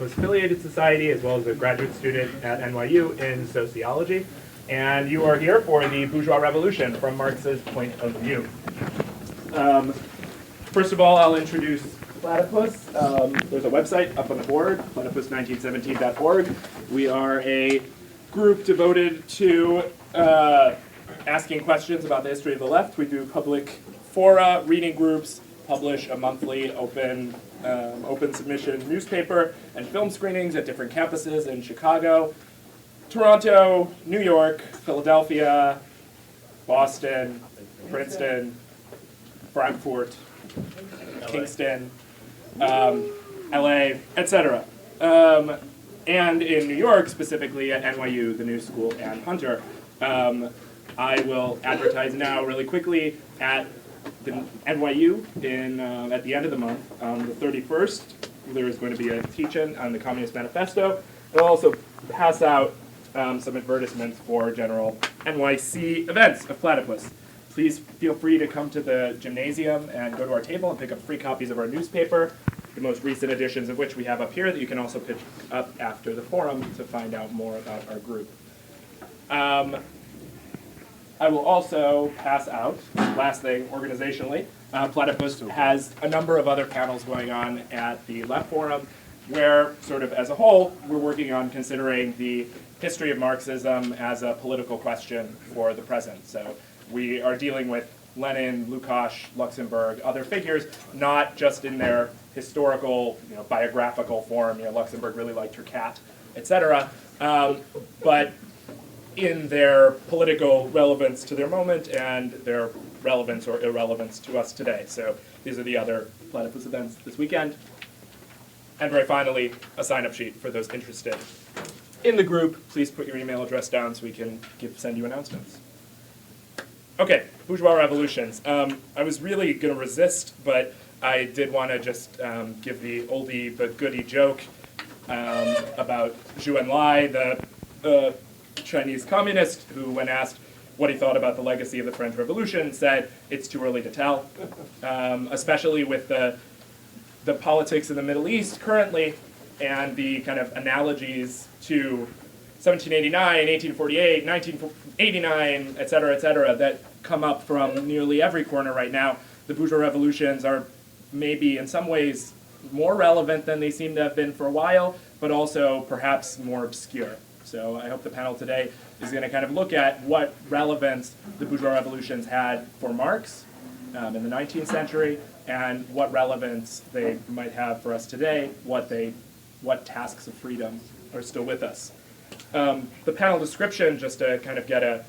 Affiliated Society, as well as a graduate student at NYU in sociology. And you are here for the Bourgeois Revolution from Marx's point of view. First of all, I'll introduce Platypus. There's a website up on the board, platypus1917.org. We are a group devoted to asking questions about the history of the left. We do public fora, reading groups, publish a monthly open submission newspaper, and film screenings at different campuses in Chicago, Toronto, New York, Philadelphia, Boston, Princeton, Frankfurt, Kingston, LA, etc. And in New York, specifically at NYU, the New School, and Hunter. I will advertise now really quickly at the NYU at the end of the month, on the 31st. There is going to be a teach-in on the Communist Manifesto. We'll also pass out some advertisements for general NYC events of Platypus. Please feel free to come to the gymnasium and go to our table and pick up free copies of our newspaper, the most recent editions of which we have up here that you can also pick up after the forum to find out more about our group. I will also pass out, last thing, organizationally, Platypus has a number of other panels going on at the Left Forum, where, sort of as a whole, we're working on considering the history of Marxism as a political question for the present. So we are dealing with Lenin, Lukács, Luxemburg, other figures, not just in their historical, biographical form. Luxemburg really liked her cat, etc. But in their political relevance to their moment and their relevance or irrelevance to us today. So these are the other Platypus events this weekend. And very finally, a sign-up sheet for those interested in the group. Please put your email address down so we can send you announcements. Okay, Bourgeois revolutions. I was really going to resist, but I did want to just give the oldie but goodie joke about Zhou Enlai, the Chinese communist, who, when asked what he thought about the legacy of the French Revolution, said it's too early to tell, especially with the politics in the Middle East currently and the kind of analogies to 1789, 1848, 1989, et cetera, that come up from nearly every corner right now. The bourgeois revolutions are maybe in some ways more relevant than they seem to have been for a while, but also perhaps more obscure. So I hope the panel today is going to kind of look at what relevance the bourgeois revolutions had for Marx in the 19th century and what relevance they might have for us today, what tasks of freedom are still with us. The panel description, just to kind of get a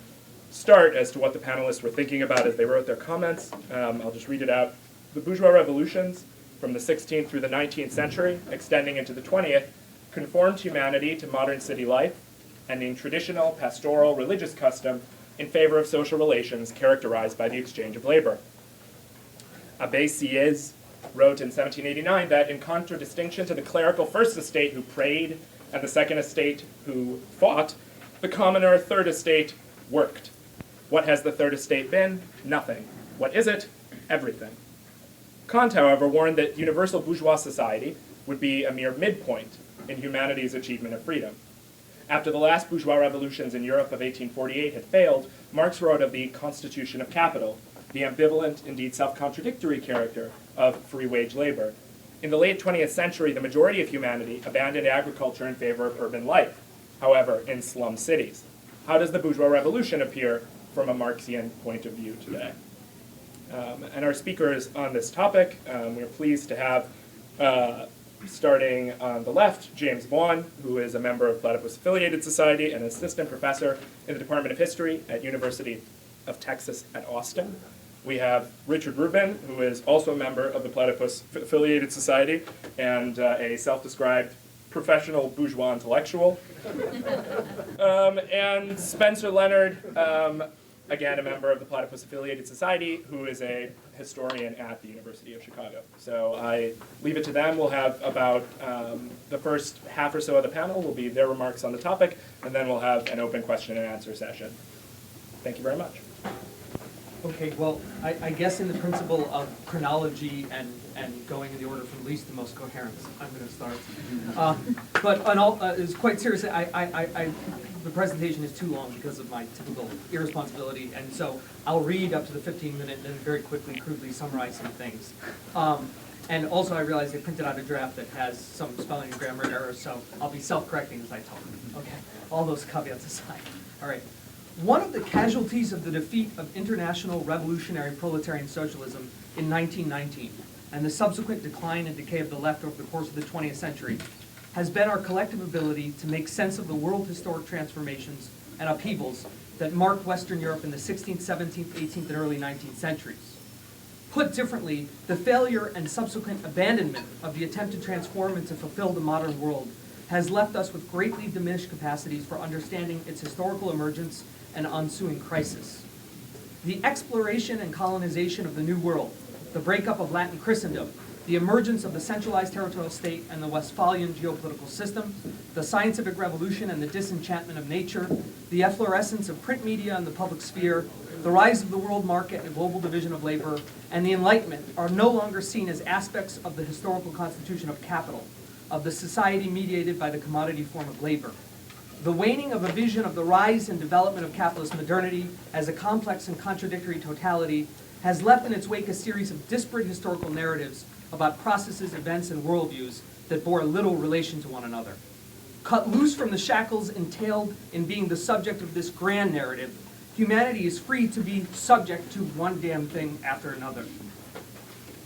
start as to what the panelists were thinking about as they wrote their comments, I'll just read it out. The bourgeois revolutions from the 16th through the 19th century, extending into the 20th, conformed humanity to modern city life, ending traditional, pastoral, religious custom in favor of social relations characterized by the exchange of labor. Abbe Sieyes wrote in 1789 that in contradistinction to the clerical first estate who prayed and the second estate who fought, the commoner third estate worked. What has the third estate been? Nothing. What is it? Everything. Kant, however, warned that universal bourgeois society would be a mere midpoint in humanity's achievement of freedom. After the last bourgeois revolutions in Europe of 1848 had failed, Marx wrote of the constitution of capital, the ambivalent, indeed self-contradictory character of free wage labor. In the late 20th century, the majority of humanity abandoned agriculture in favor of urban life, however, in slum cities. How does the bourgeois revolution appear from a Marxian point of view today? And our speakers on this topic, we're pleased to have starting on the left, James Vaughan, who is a member of Platypus Affiliated Society and assistant professor in the Department of History at University of Texas at Austin. We have Richard Rubin, who is also a member of the Platypus Affiliated Society and a self-described professional bourgeois intellectual. And Spencer Leonard, again, a member of the Platypus Affiliated Society, who is a historian at the University of Chicago. So I leave it to them. We'll have about the first half or so of the panel will be their remarks on the topic, and then we'll have an open question and answer session. Thank you very much. Okay, Okay, well, I guess in the principle of chronology and going in the order from least to most coherence, I'm going to start. But on all, it's quite seriously, the presentation is too long because of my typical irresponsibility, and so I'll read up to the 15-minute and then very quickly, crudely summarize some things. And also I realize I printed out a draft that has some spelling and grammar errors, so I'll be self-correcting as I talk. Okay, all those caveats aside. All right. One of the casualties of the defeat of international revolutionary proletarian socialism in 1919 and the subsequent decline and decay of the left over the course of the 20th century has been our collective ability to make sense of the world historic transformations and upheavals that marked Western Europe in the 16th, 17th, 18th, and early 19th centuries. Put differently, the failure and subsequent abandonment of the attempt to transform and to fulfill the modern world has left us with greatly diminished capacities for understanding its historical emergence and ensuing crisis. The exploration and colonization of the New World, the breakup of Latin Christendom, the emergence of the centralized territorial state and the Westphalian geopolitical system, the scientific revolution and the disenchantment of nature, the efflorescence of print media and the public sphere, the rise of the world market and global division of labor, and the Enlightenment are no longer seen as aspects of the historical constitution of capital, of the society mediated by the commodity form of labor. The waning of a vision of the rise and development of capitalist modernity as a complex and contradictory totality has left in its wake a series of disparate historical narratives about processes, events, and worldviews that bore little relation to one another. Cut loose from the shackles entailed in being the subject of this grand narrative, humanity is free to be subject to one damn thing after another.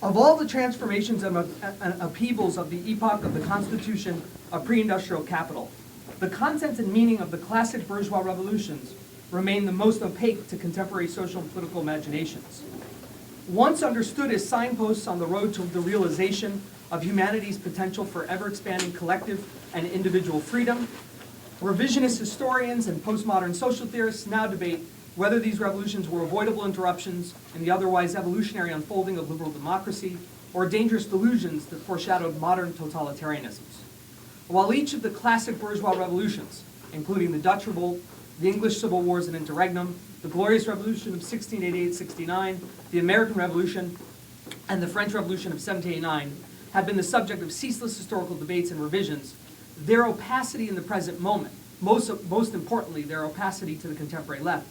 Of all the transformations and upheavals of the epoch of the constitution of pre-industrial capital, the content and meaning of the classic bourgeois revolutions remain the most opaque to contemporary social and political imaginations. Once understood as signposts on the road to the realization of humanity's potential for ever-expanding collective and individual freedom, revisionist historians and postmodern social theorists now debate whether these revolutions were avoidable interruptions in the otherwise evolutionary unfolding of liberal democracy or dangerous delusions that foreshadowed modern totalitarianisms. While each of the classic bourgeois revolutions, including the Dutch Revolt, the English Civil Wars and Interregnum, the Glorious Revolution of 1688-69, the American Revolution, and the French Revolution of 1789, have been the subject of ceaseless historical debates and revisions, their opacity in the present moment, most importantly, their opacity to the contemporary left,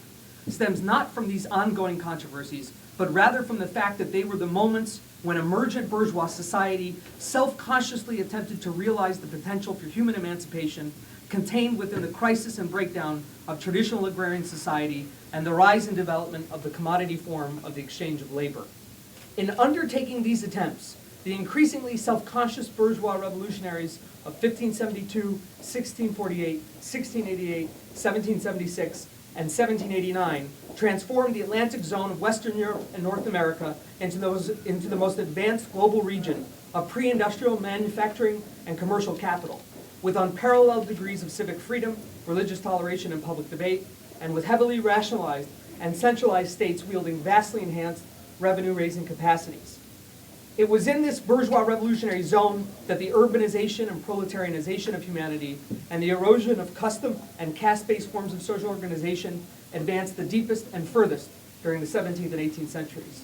stems not from these ongoing controversies, but rather from the fact that they were the moments when emergent bourgeois society self-consciously attempted to realize the potential for human emancipation contained within the crisis and breakdown of traditional agrarian society and the rise and development of the commodity form of the exchange of labor. In undertaking these attempts, the increasingly self-conscious bourgeois revolutionaries of 1572, 1648, 1688, 1776, and 1789 transformed the Atlantic zone of Western Europe and North America into the most advanced global region of pre-industrial manufacturing and commercial capital, with unparalleled degrees of civic freedom, religious toleration, and public debate, and with heavily rationalized and centralized states wielding vastly enhanced revenue-raising capacities. It was in this bourgeois revolutionary zone that the urbanization and proletarianization of humanity and the erosion of custom and caste-based forms of social organization advanced the deepest and furthest during the 17th and 18th centuries.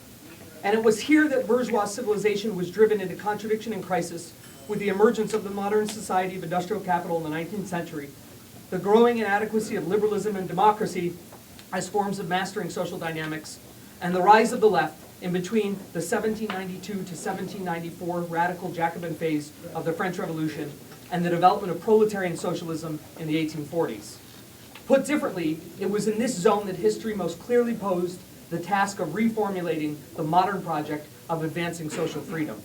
And it was here that bourgeois civilization was driven into contradiction and crisis with the emergence of the modern society of industrial capital in the 19th century, the growing inadequacy of liberalism and democracy as forms of mastering social dynamics, and the rise of the left in between the 1792 to 1794 radical Jacobin phase of the French Revolution and the development of proletarian socialism in the 1840s. Put differently, it was in this zone that history most clearly posed the task of reformulating the modern project of advancing social freedom.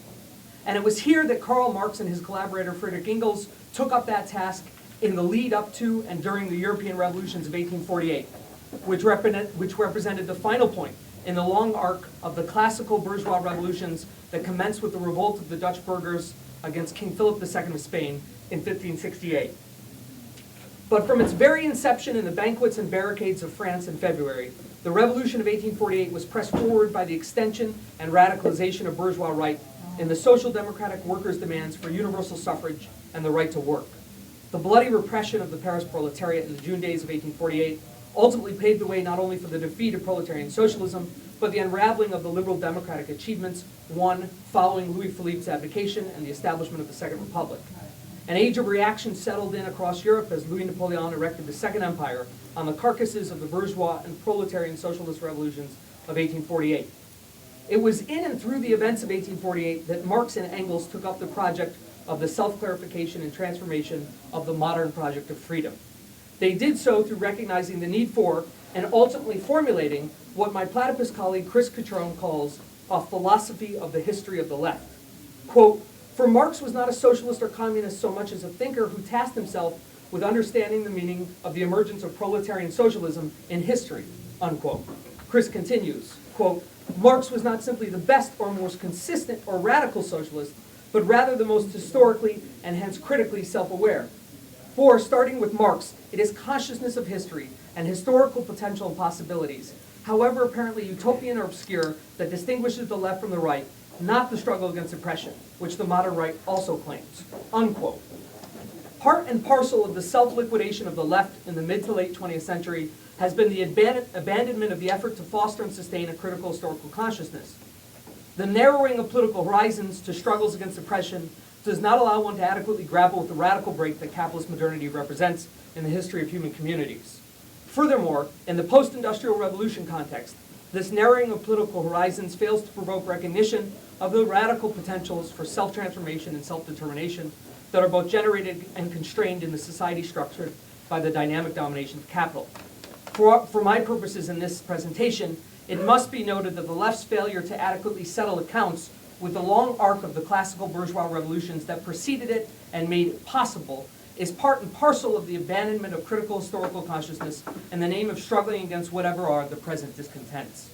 And it was here that Karl Marx and his collaborator Friedrich Engels took up that task in the lead up to and during the European revolutions of 1848, which represented the final point in the long arc of the classical bourgeois revolutions that commenced with the revolt of the Dutch burghers against King Philip II of Spain in 1568. But from its very inception in the banquets and barricades of France in February, the revolution of 1848 was pressed forward by the extension and radicalization of bourgeois right in the social democratic workers' demands for universal suffrage and the right to work. The bloody repression of the Paris proletariat in the June days of 1848 ultimately paved the way not only for the defeat of proletarian socialism, but the unraveling of the liberal democratic achievements won following Louis Philippe's abdication and the establishment of the Second Republic. An age of reaction settled in across Europe as Louis Napoleon erected the Second Empire on the carcasses of the bourgeois and proletarian socialist revolutions of 1848. It was in and through the events of 1848 that Marx and Engels took up the project of the self-clarification and transformation of the modern project of freedom. They did so through recognizing the need for and ultimately formulating what my platypus colleague Chris Cutrone calls a philosophy of the history of the left. Quote, "For Marx was not a socialist or communist so much as a thinker who tasked himself with understanding the meaning of the emergence of proletarian socialism in history," unquote. Chris continues, quote, "Marx was not simply the best or most consistent or radical socialist, but rather the most historically and hence critically self-aware. For, starting with Marx, it is consciousness of history and historical potential and possibilities, however apparently utopian or obscure, that distinguishes the left from the right, not the struggle against oppression, which the modern right also claims," unquote. Part and parcel of the self-liquidation of the left in the mid to late 20th century has been the abandonment of the effort to foster and sustain a critical historical consciousness. The narrowing of political horizons to struggles against oppression does not allow one to adequately grapple with the radical break that capitalist modernity represents in the history of human communities. Furthermore, in the post-industrial revolution context, this narrowing of political horizons fails to provoke recognition of the radical potentials for self-transformation and self-determination that are both generated and constrained in the society structured by the dynamic domination of capital. For my purposes in this presentation, it must be noted that the left's failure to adequately settle accounts with the long arc of the classical bourgeois revolutions that preceded it and made it possible is part and parcel of the abandonment of critical historical consciousness in the name of struggling against whatever are the present discontents.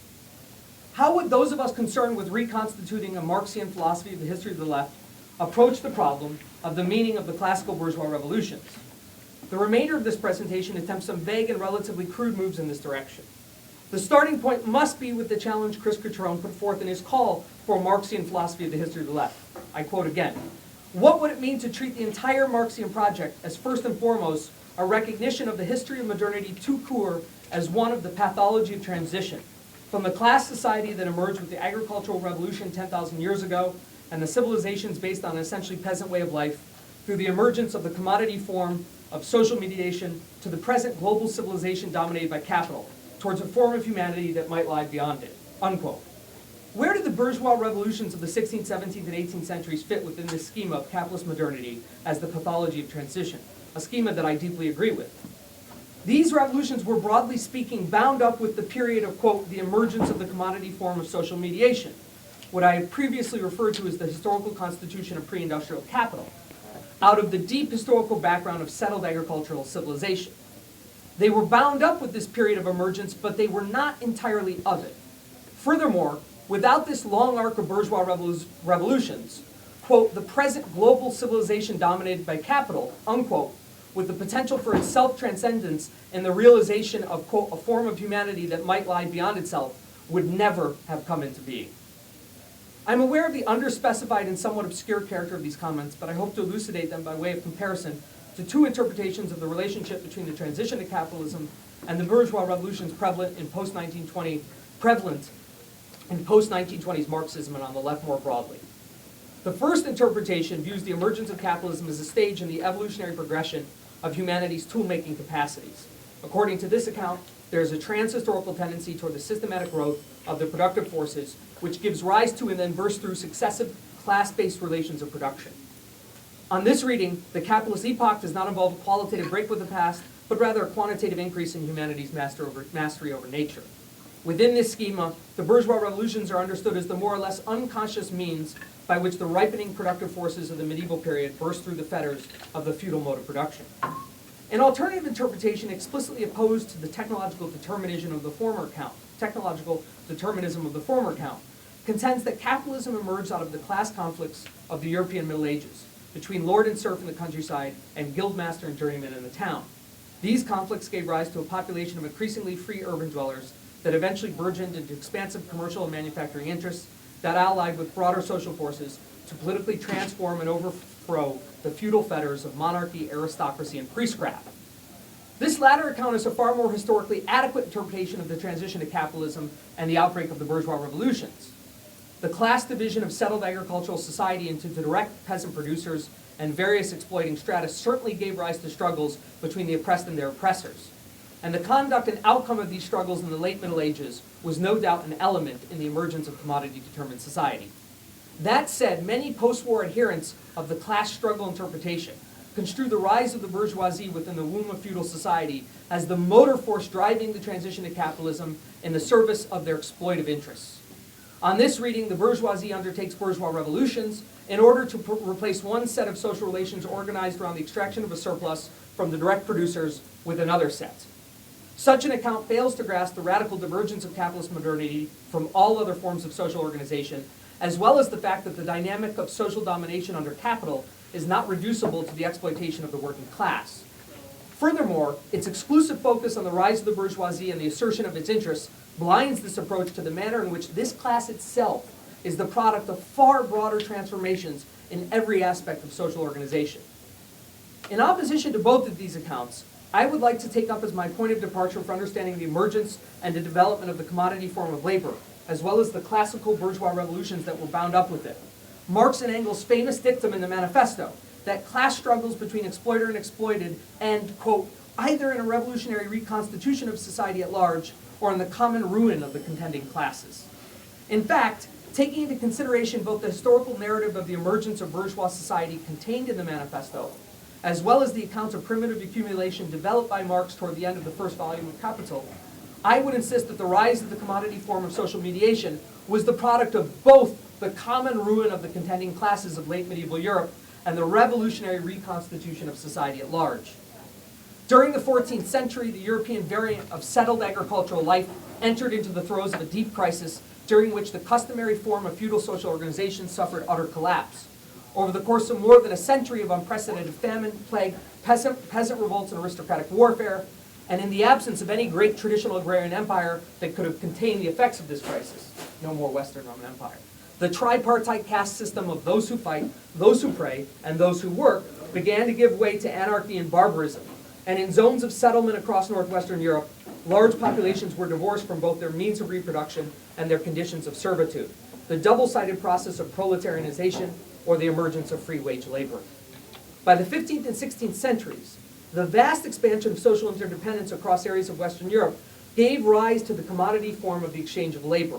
How would those of us concerned with reconstituting a Marxian philosophy of the history of the left approach the problem of the meaning of the classical bourgeois revolutions? The remainder of this presentation attempts some vague and relatively crude moves in this direction. The starting point must be with the challenge Chris Cutrone put forth in his call for a Marxian philosophy of the history of the left. I quote again, "What would it mean to treat the entire Marxian project as first and foremost a recognition of the history of modernity tout court as one of the pathology of transition, from the class society that emerged with the agricultural revolution 10,000 years ago and the civilizations based on an essentially peasant way of life, through the emergence of the commodity form of social mediation to the present global civilization dominated by capital, towards a form of humanity that might lie beyond it," unquote. Where did the bourgeois revolutions of the 16th, 17th, and 18th centuries fit within this schema of capitalist modernity as the pathology of transition, a schema that I deeply agree with? These revolutions were, broadly speaking, bound up with the period of, quote, "the emergence of the commodity form of social mediation," what I have previously referred to as the historical constitution of pre-industrial capital, out of the deep historical background of settled agricultural civilization. They were bound up with this period of emergence, but they were not entirely of it. Furthermore, without this long arc of bourgeois revolutions, quote, "the present global civilization dominated by capital," unquote, with the potential for its self-transcendence and the realization of, quote, "a form of humanity that might lie beyond itself," would never have come into being. I'm aware of the underspecified and somewhat obscure character of these comments, but I hope to elucidate them by way of comparison to two interpretations of the relationship between the transition to capitalism and the bourgeois revolutions prevalent in post-1920s Marxism and on the left more broadly. The first interpretation views the emergence of capitalism as a stage in the evolutionary progression of humanity's tool-making capacities. According to this account, there is a trans-historical tendency toward the systematic growth of the productive forces, which gives rise to and then bursts through successive class-based relations of production. On this reading, the capitalist epoch does not involve a qualitative break with the past, but rather a quantitative increase in humanity's mastery over nature. Within this schema, the bourgeois revolutions are understood as the more or less unconscious means by which the ripening productive forces of the medieval period burst through the fetters of the feudal mode of production. An alternative interpretation explicitly opposed to the technological determinism of the former account contends that capitalism emerged out of the class conflicts of the European Middle Ages between lord and serf in the countryside and guildmaster and journeyman in the town. These conflicts gave rise to a population of increasingly free urban dwellers that eventually burgeoned into expansive commercial and manufacturing interests that allied with broader social forces to politically transform and overthrow the feudal fetters of monarchy, aristocracy, and priestcraft. This latter account is a far more historically adequate interpretation of the transition to capitalism and the outbreak of the bourgeois revolutions. The class division of settled agricultural society into direct peasant producers and various exploiting strata certainly gave rise to struggles between the oppressed and their oppressors. And the conduct and outcome of these struggles in the late Middle Ages was no doubt an element in the emergence of commodity-determined society. That said, many post-war adherents of the class struggle interpretation construe the rise of the bourgeoisie within the womb of feudal society as the motor force driving the transition to capitalism in the service of their exploitive interests. On this reading, the bourgeoisie undertakes bourgeois revolutions in order to replace one set of social relations organized around the extraction of a surplus from the direct producers with another set. Such an account fails to grasp the radical divergence of capitalist modernity from all other forms of social organization, as well as the fact that the dynamic of social domination under capital is not reducible to the exploitation of the working class. Furthermore, its exclusive focus on the rise of the bourgeoisie and the assertion of its interests blinds this approach to the manner in which this class itself is the product of far broader transformations in every aspect of social organization. In opposition to both of these accounts, I would like to take up as my point of departure for understanding the emergence and the development of the commodity form of labor, as well as the classical bourgeois revolutions that were bound up with it. Marx and Engels' famous dictum in the Manifesto, that class struggles between exploiter and exploited end, quote, either in a revolutionary reconstitution of society at large or in the common ruin of the contending classes. In fact, taking into consideration both the historical narrative of the emergence of bourgeois society contained in the Manifesto, as well as the accounts of primitive accumulation developed by Marx toward the end of the first volume of Capital, I would insist that the rise of the commodity form of social mediation was the product of both the common ruin of the contending classes of late medieval Europe and the revolutionary reconstitution of society at large. During the 14th century, the European variant of settled agricultural life entered into the throes of a deep crisis during which the customary form of feudal social organization suffered utter collapse. Over the course of more than a century of unprecedented famine, plague, peasant revolts, and aristocratic warfare, and in the absence of any great traditional agrarian empire that could have contained the effects of this crisis, no more Western Roman Empire, the tripartite caste system of those who fight, those who pray, and those who work began to give way to anarchy and barbarism. And in zones of settlement across northwestern Europe, large populations were divorced from both their means of reproduction and their conditions of servitude, the double-sided process of proletarianization or the emergence of free wage labor. By the 15th and 16th centuries, the vast expansion of social interdependence across areas of Western Europe gave rise to the commodity form of the exchange of labor.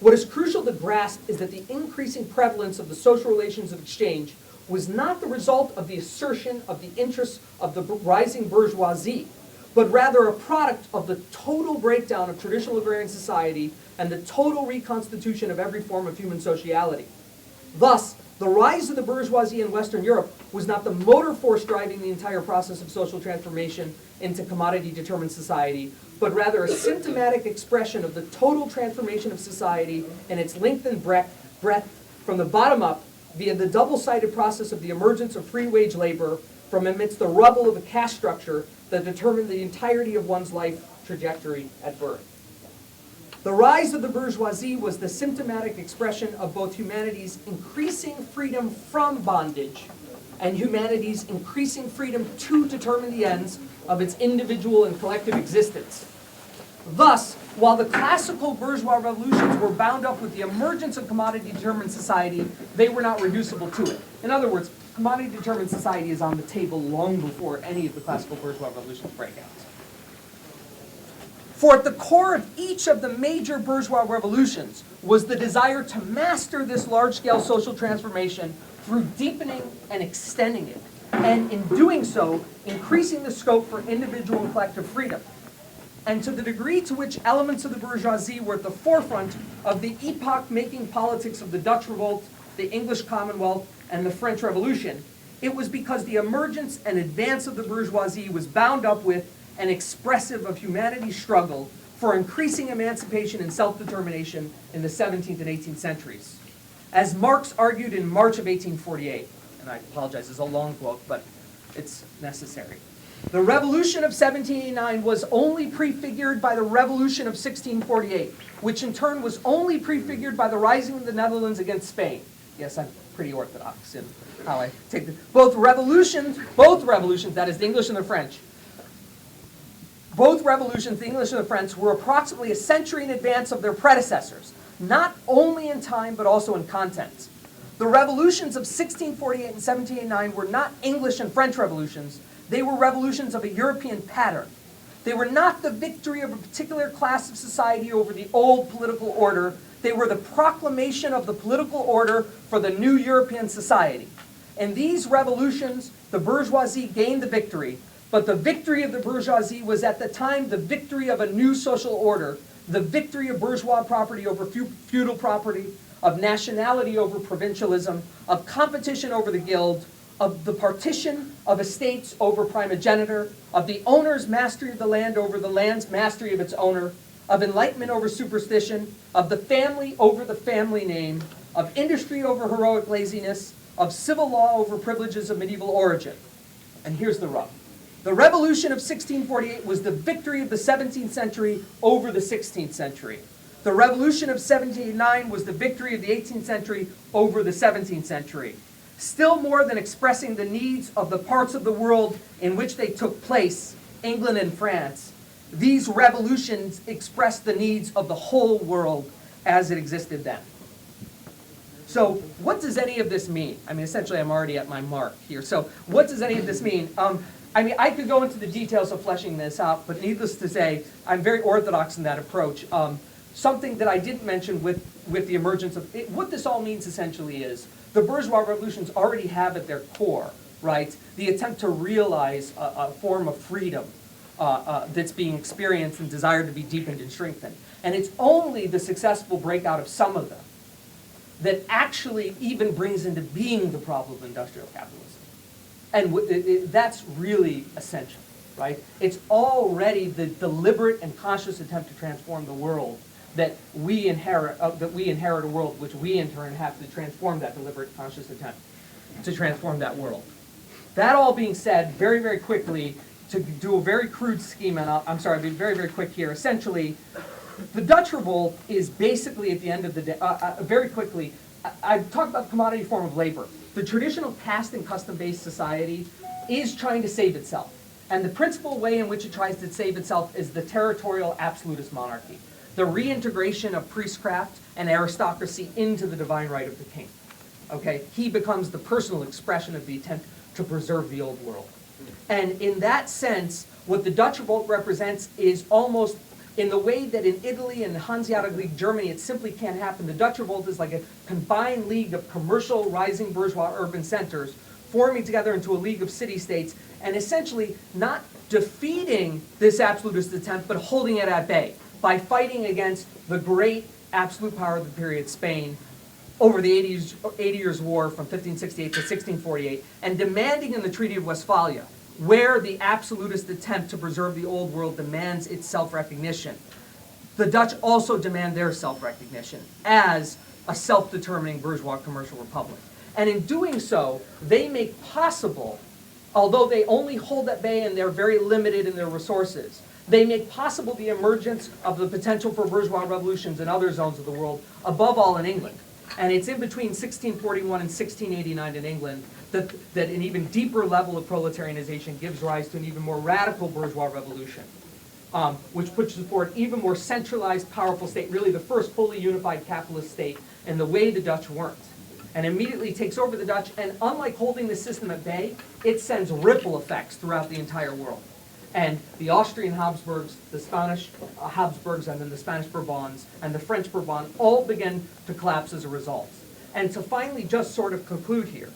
What is crucial to grasp is that the increasing prevalence of the social relations of exchange was not the result of the assertion of the interests of the rising bourgeoisie, but rather a product of the total breakdown of traditional agrarian society and the total reconstitution of every form of human sociality. Thus, the rise of the bourgeoisie in Western Europe was not the motor force driving the entire process of social transformation into commodity-determined society, but rather a symptomatic expression of the total transformation of society in its length and breadth from the bottom up via the double-sided process of the emergence of free wage labor from amidst the rubble of a caste structure that determined the entirety of one's life trajectory at birth. The rise of the bourgeoisie was the symptomatic expression of both humanity's increasing freedom from bondage and humanity's increasing freedom to determine the ends of its individual and collective existence. Thus, while the classical bourgeois revolutions were bound up with the emergence of commodity-determined society, they were not reducible to it. In other words, commodity-determined society is on the table long before any of the classical bourgeois revolutions break out. For at the core of each of the major bourgeois revolutions was the desire to master this large-scale social transformation through deepening and extending it, and in doing so, increasing the scope for individual and collective freedom. And to the degree to which elements of the bourgeoisie were at the forefront of the epoch-making politics of the Dutch Revolt, the English Commonwealth, and the French Revolution, it was because the emergence and advance of the bourgeoisie was bound up with and expressive of humanity's struggle for increasing emancipation and self-determination in the 17th and 18th centuries. As Marx argued in March of 1848, and I apologize, it's a long quote, but it's necessary. The revolution of 1789 was only prefigured by the revolution of 1648, which in turn was only prefigured by the rising of the Netherlands against Spain. Yes, I'm pretty orthodox in how I take this. Both revolutions, that is the English and the French, Both revolutions, the English and the French, were approximately a century in advance of their predecessors, not only in time but also in content. The revolutions of 1648 and 1789 were not English and French revolutions, they were revolutions of a European pattern. They were not the victory of a particular class of society over the old political order, they were the proclamation of the political order for the new European society. In these revolutions, the bourgeoisie gained the victory, but the victory of the bourgeoisie was at the time the victory of a new social order, the victory of bourgeois property over feudal property, of nationality over provincialism, of competition over the guild, of the partition of estates over primogeniture, of the owner's mastery of the land over the land's mastery of its owner, of enlightenment over superstition, of the family over the family name, of industry over heroic laziness, of civil law over privileges of medieval origin. And here's the rub. The revolution of 1648 was the victory of the 17th century over the 16th century. The revolution of 1789 was the victory of the 18th century over the 17th century. Still more than expressing the needs of the parts of the world in which they took place, England and France, these revolutions expressed the needs of the whole world as it existed then. So what does any of this mean? I mean, essentially, I'm already at my mark here. So what does any of this mean? I mean, I could go into the details of fleshing this out, but needless to say, I'm very orthodox in that approach. Something that I didn't mention with the emergence of it, what this all means essentially is the bourgeois revolutions already have at their core, right, the attempt to realize a form of freedom that's being experienced and desired to be deepened and strengthened. And it's only the successful breakout of some of them that actually even brings into being the problem of industrial capitalism. And that's really essential, right? It's already the deliberate and conscious attempt to transform the world that we inherit a world which we in turn have to transform, that deliberate conscious attempt to transform that world. That all being said, very, very quickly, to do a very crude scheme, and I'm sorry, I'll be very, very quick here. Essentially, the Dutch Revolt is basically at the end of the day, very quickly, I've talked about the commodity form of labor. The traditional caste and custom-based society is trying to save itself. And the principal way in which it tries to save itself is the territorial absolutist monarchy, the reintegration of priestcraft and aristocracy into the divine right of the king. Okay? He becomes the personal expression of the attempt to preserve the old world. And in that sense, what the Dutch Revolt represents is almost in the way that in Italy and the Hanseatic League Germany it simply can't happen. The Dutch Revolt is like a combined league of commercial rising bourgeois urban centers forming together into a league of city-states and essentially not defeating this absolutist attempt but holding it at bay by fighting against the great absolute power of the period, Spain, over the 80 Years' War from 1568 to 1648 and demanding in the Treaty of Westphalia, where the absolutist attempt to preserve the old world demands its self-recognition. The Dutch also demand their self-recognition as a self-determining bourgeois commercial republic. And in doing so, they make possible, although they only hold at bay and they're very limited in their resources, they make possible the emergence of the potential for bourgeois revolutions in other zones of the world, above all in England. And it's in between 1641 and 1689 in England that an even deeper level of proletarianization gives rise to an even more radical bourgeois revolution, which pushes forward even more centralized, powerful state, really the first fully unified capitalist state in the way the Dutch weren't. And immediately takes over the Dutch, and unlike holding the system at bay, it sends ripple effects throughout the entire world. And the Austrian Habsburgs, the Spanish Habsburgs, and then the Spanish Bourbons, and the French Bourbon all begin to collapse as a result. And to finally just sort of conclude here,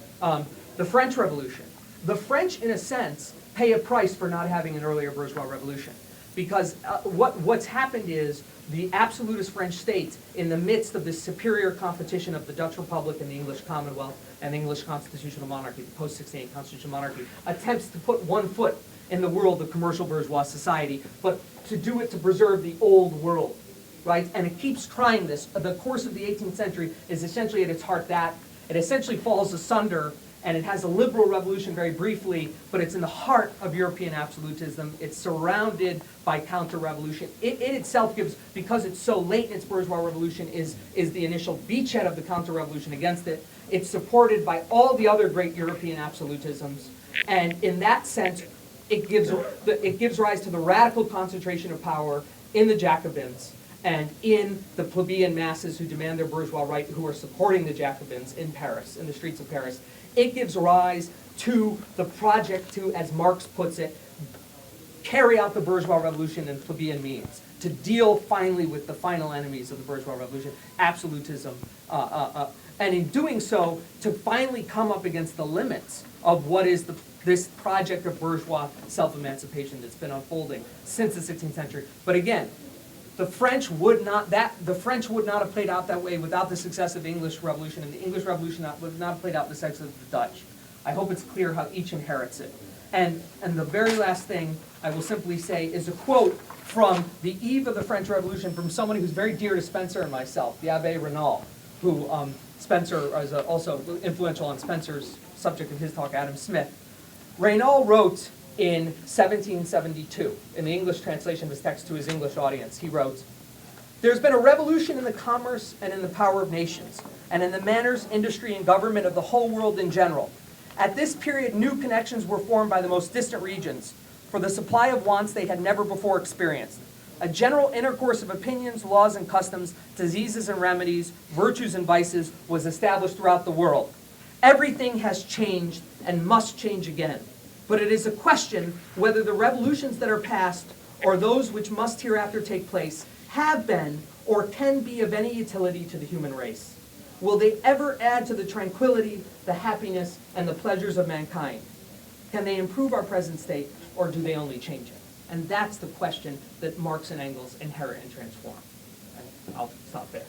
the French Revolution. The French, in a sense, pay a price for not having an earlier bourgeois revolution. Because what's happened is the absolutist French state, in the midst of this superior competition of the Dutch Republic and the English Commonwealth and the English constitutional monarchy, the post-1688 constitutional monarchy, attempts to put one foot in the world of commercial bourgeois society, but to do it to preserve the old world, right? And it keeps trying this. The course of the 18th century is essentially at its heart that. It essentially falls asunder, and it has a liberal revolution very briefly, but it's in the heart of European absolutism. It's surrounded by counter-revolution. It itself gives, because it's so late in its bourgeois revolution, is the initial beachhead of the counter-revolution against it. It's supported by all the other great European absolutisms, and in that sense, it gives rise to the radical concentration of power in the Jacobins and in the plebeian masses who demand their bourgeois right, who are supporting the Jacobins in Paris, in the streets of Paris. It gives rise to the project to, as Marx puts it, carry out the bourgeois revolution in plebeian means, to deal finally with the final enemies of the bourgeois revolution, absolutism, and in doing so, to finally come up against the limits of what is this project of bourgeois self-emancipation that's been unfolding since the 16th century. But again, the French would not have played out that way without the success of the English Revolution, and the English Revolution would not have played out the success of the Dutch. I hope it's clear how each inherits it. And the very last thing I will simply say is a quote from the eve of the French Revolution from someone who's very dear to Spencer and myself, the Abbe Raynal, who Spencer is also influential on Spencer's subject of his talk, Adam Smith. Raynal wrote in 1772, in the English translation of his text to his English audience, he wrote, "There's been a revolution in the commerce and in the power of nations, and in the manners, industry, and government of the whole world in general. At this period, new connections were formed by the most distant regions for the supply of wants they had never before experienced. A general intercourse of opinions, laws, and customs, diseases and remedies, virtues and vices was established throughout the world. Everything has changed and must change again. But it is a question whether the revolutions that are past or those which must hereafter take place have been or can be of any utility to the human race. Will they ever add to the tranquility, the happiness, and the pleasures of mankind? Can they improve our present state, or do they only change it?" And that's the question that Marx and Engels inherit and transform. And I'll stop there.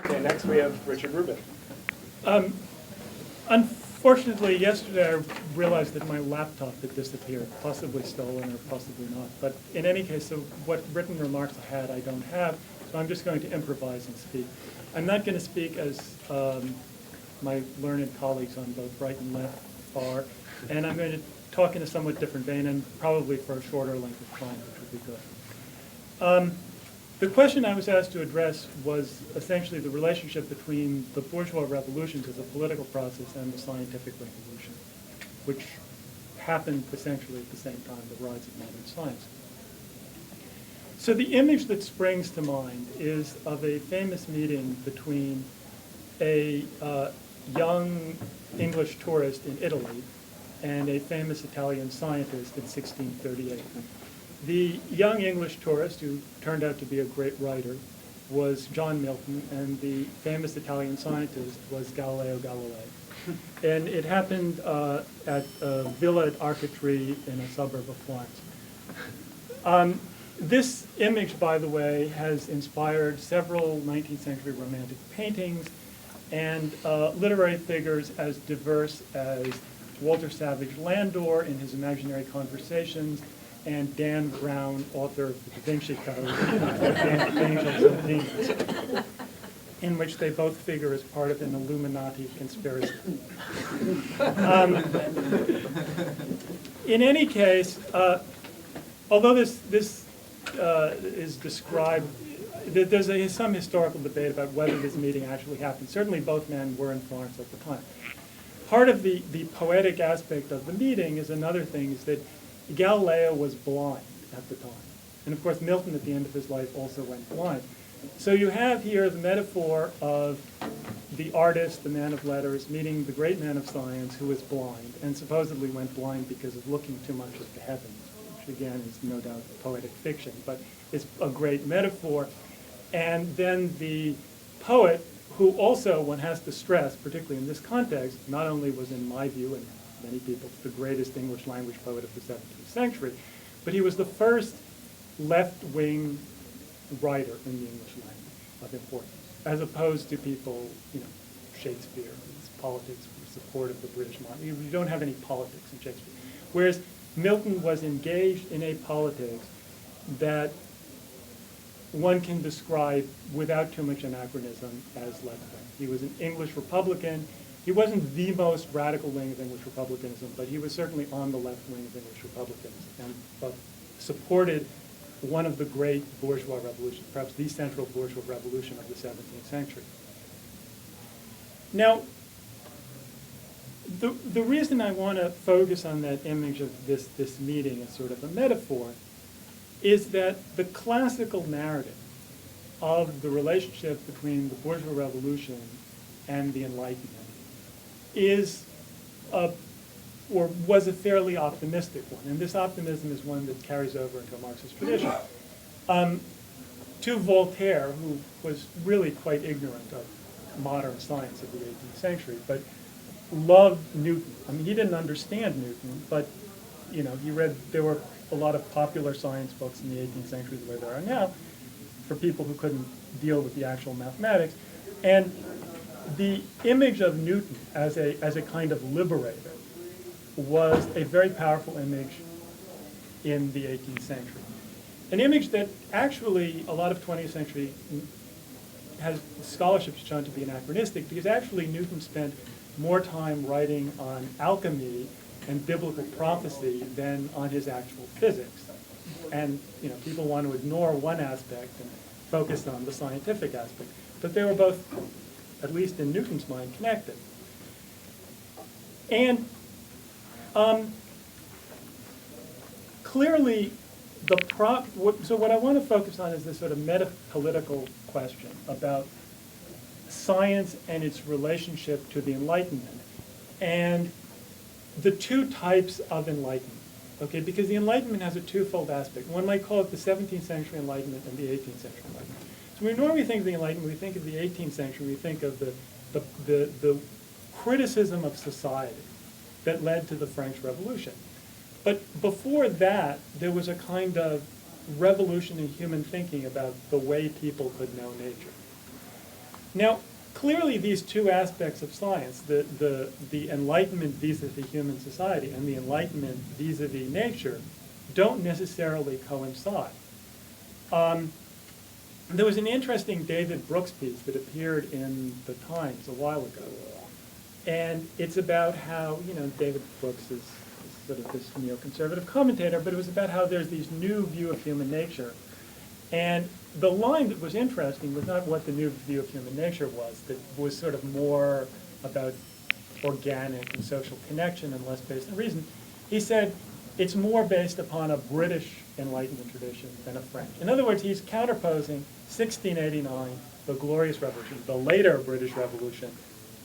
Okay, next we have Richard Rubin. Unfortunately, yesterday I realized that my laptop had disappeared, possibly stolen or possibly not. But in any case, so what written remarks I had, I don't have, so I'm just going to improvise and speak. I'm not going to speak as my learned colleagues on both right and left are, and I'm going to talk in a somewhat different vein and probably for a shorter length of time, which would be good. The question I was asked to address was essentially the relationship between the bourgeois revolutions as a political process and the scientific revolution, which happened essentially at the same time, the rise of modern science. So the image that springs to mind is of a famous meeting between a young English tourist in Italy and a famous Italian scientist in 1638. The young English tourist, who turned out to be a great writer, was John Milton, and the famous Italian scientist was Galileo Galilei. And it happened at a villa at Arcatri in a suburb of Florence. This image, by the way, has inspired several 19th century romantic paintings and literary figures as diverse as Walter Savage Landor in his Imaginary Conversations, and Dan Brown, author of the Da Vinci Code, Angels and Demons, in which they both figure as part of an Illuminati conspiracy. In any case, although this is described, there's some historical debate about whether this meeting actually happened. Certainly both men were in Florence at the time. Part of the poetic aspect of the meeting is another thing, is that Galileo was blind at the time. And of course, Milton at the end of his life also went blind. So you have here the metaphor of the artist, the man of letters, meeting the great man of science who was blind, and supposedly went blind because of looking too much at the heavens, which again is no doubt poetic fiction, but it's a great metaphor. And then the poet, who also, one has to stress, particularly in this context, not only was, in my view, and many people, the greatest English language poet of the 17th century, but he was the first left-wing writer in the English language of importance, as opposed to people, Shakespeare, his politics were support of the British monarchy. You don't have any politics in Shakespeare. Whereas Milton was engaged in a politics that one can describe without too much anachronism as left-wing. He was an English Republican. He wasn't the most radical wing of English republicanism, but he was certainly on the left wing of English republicanism and supported one of the great bourgeois revolutions, perhaps the central bourgeois revolution of the 17th century. Now, the reason I want to focus on that image of this meeting as sort of a metaphor is that the classical narrative of the relationship between the bourgeois revolution and the Enlightenment is, or was a fairly optimistic one. And this optimism is one that carries over into a Marxist tradition. To Voltaire, who was really quite ignorant of modern science of the 18th century, but loved Newton. I mean, he didn't understand Newton, but you know, he read, there were a lot of popular science books in the 18th century the way there are now, for people who couldn't deal with the actual mathematics. And the image of Newton as a kind of liberator was a very powerful image in the 18th century. An image that actually a lot of 20th century has scholarship shown to be anachronistic, because actually Newton spent more time writing on alchemy and biblical prophecy than on his actual physics. And you know, people want to ignore one aspect and focus on the scientific aspect. But they were both, at least in Newton's mind, connected. And clearly, so what I want to focus on is this sort of metapolitical question about science and its relationship to the Enlightenment, and the two types of Enlightenment, okay? Because the Enlightenment has a twofold aspect. One might call it the 17th century Enlightenment and the 18th century Enlightenment. So when we normally think of the Enlightenment, we think of the 18th century, we think of the criticism of society that led to the French Revolution. But before that, there was a kind of revolution in human thinking about the way people could know nature. Now, clearly these two aspects of science, the Enlightenment vis-a-vis human society and the Enlightenment vis-a-vis nature, don't necessarily coincide. There was an interesting David Brooks piece that appeared in the Times a while ago. And it's about how, you know, David Brooks is sort of this neoconservative commentator, but it was about how there's this new view of human nature. And the line that was interesting was not what the new view of human nature was, that was sort of more about organic and social connection and less based on reason. He said it's more based upon a British Enlightenment tradition than a French. In other words, he's counterposing 1689, the Glorious Revolution, the later British Revolution,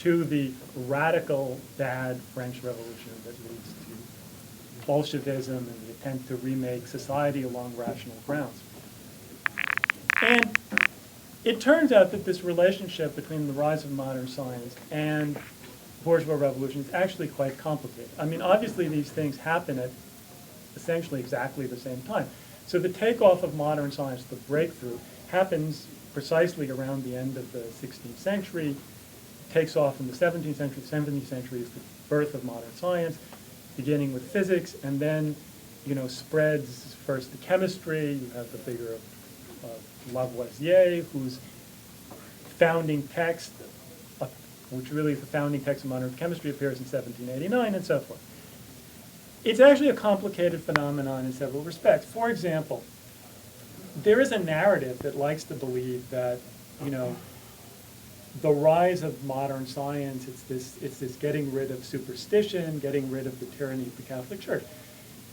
to the radical bad French Revolution that leads to Bolshevism and the attempt to remake society along rational grounds. And it turns out that this relationship between the rise of modern science and bourgeois revolution is actually quite complicated. I mean, obviously these things happen at essentially exactly the same time. So the takeoff of modern science, the breakthrough, happens precisely around the end of the 16th century, takes off in the 17th century. The 17th century is the birth of modern science, beginning with physics, and then, you know, spreads first to chemistry. You have the figure of Lavoisier, whose founding text, which really is the founding text of modern chemistry, appears in 1789, and so forth. It's actually a complicated phenomenon in several respects. For example, there is a narrative that likes to believe that, you know, the rise of modern science, it's this getting rid of superstition, getting rid of the tyranny of the Catholic Church.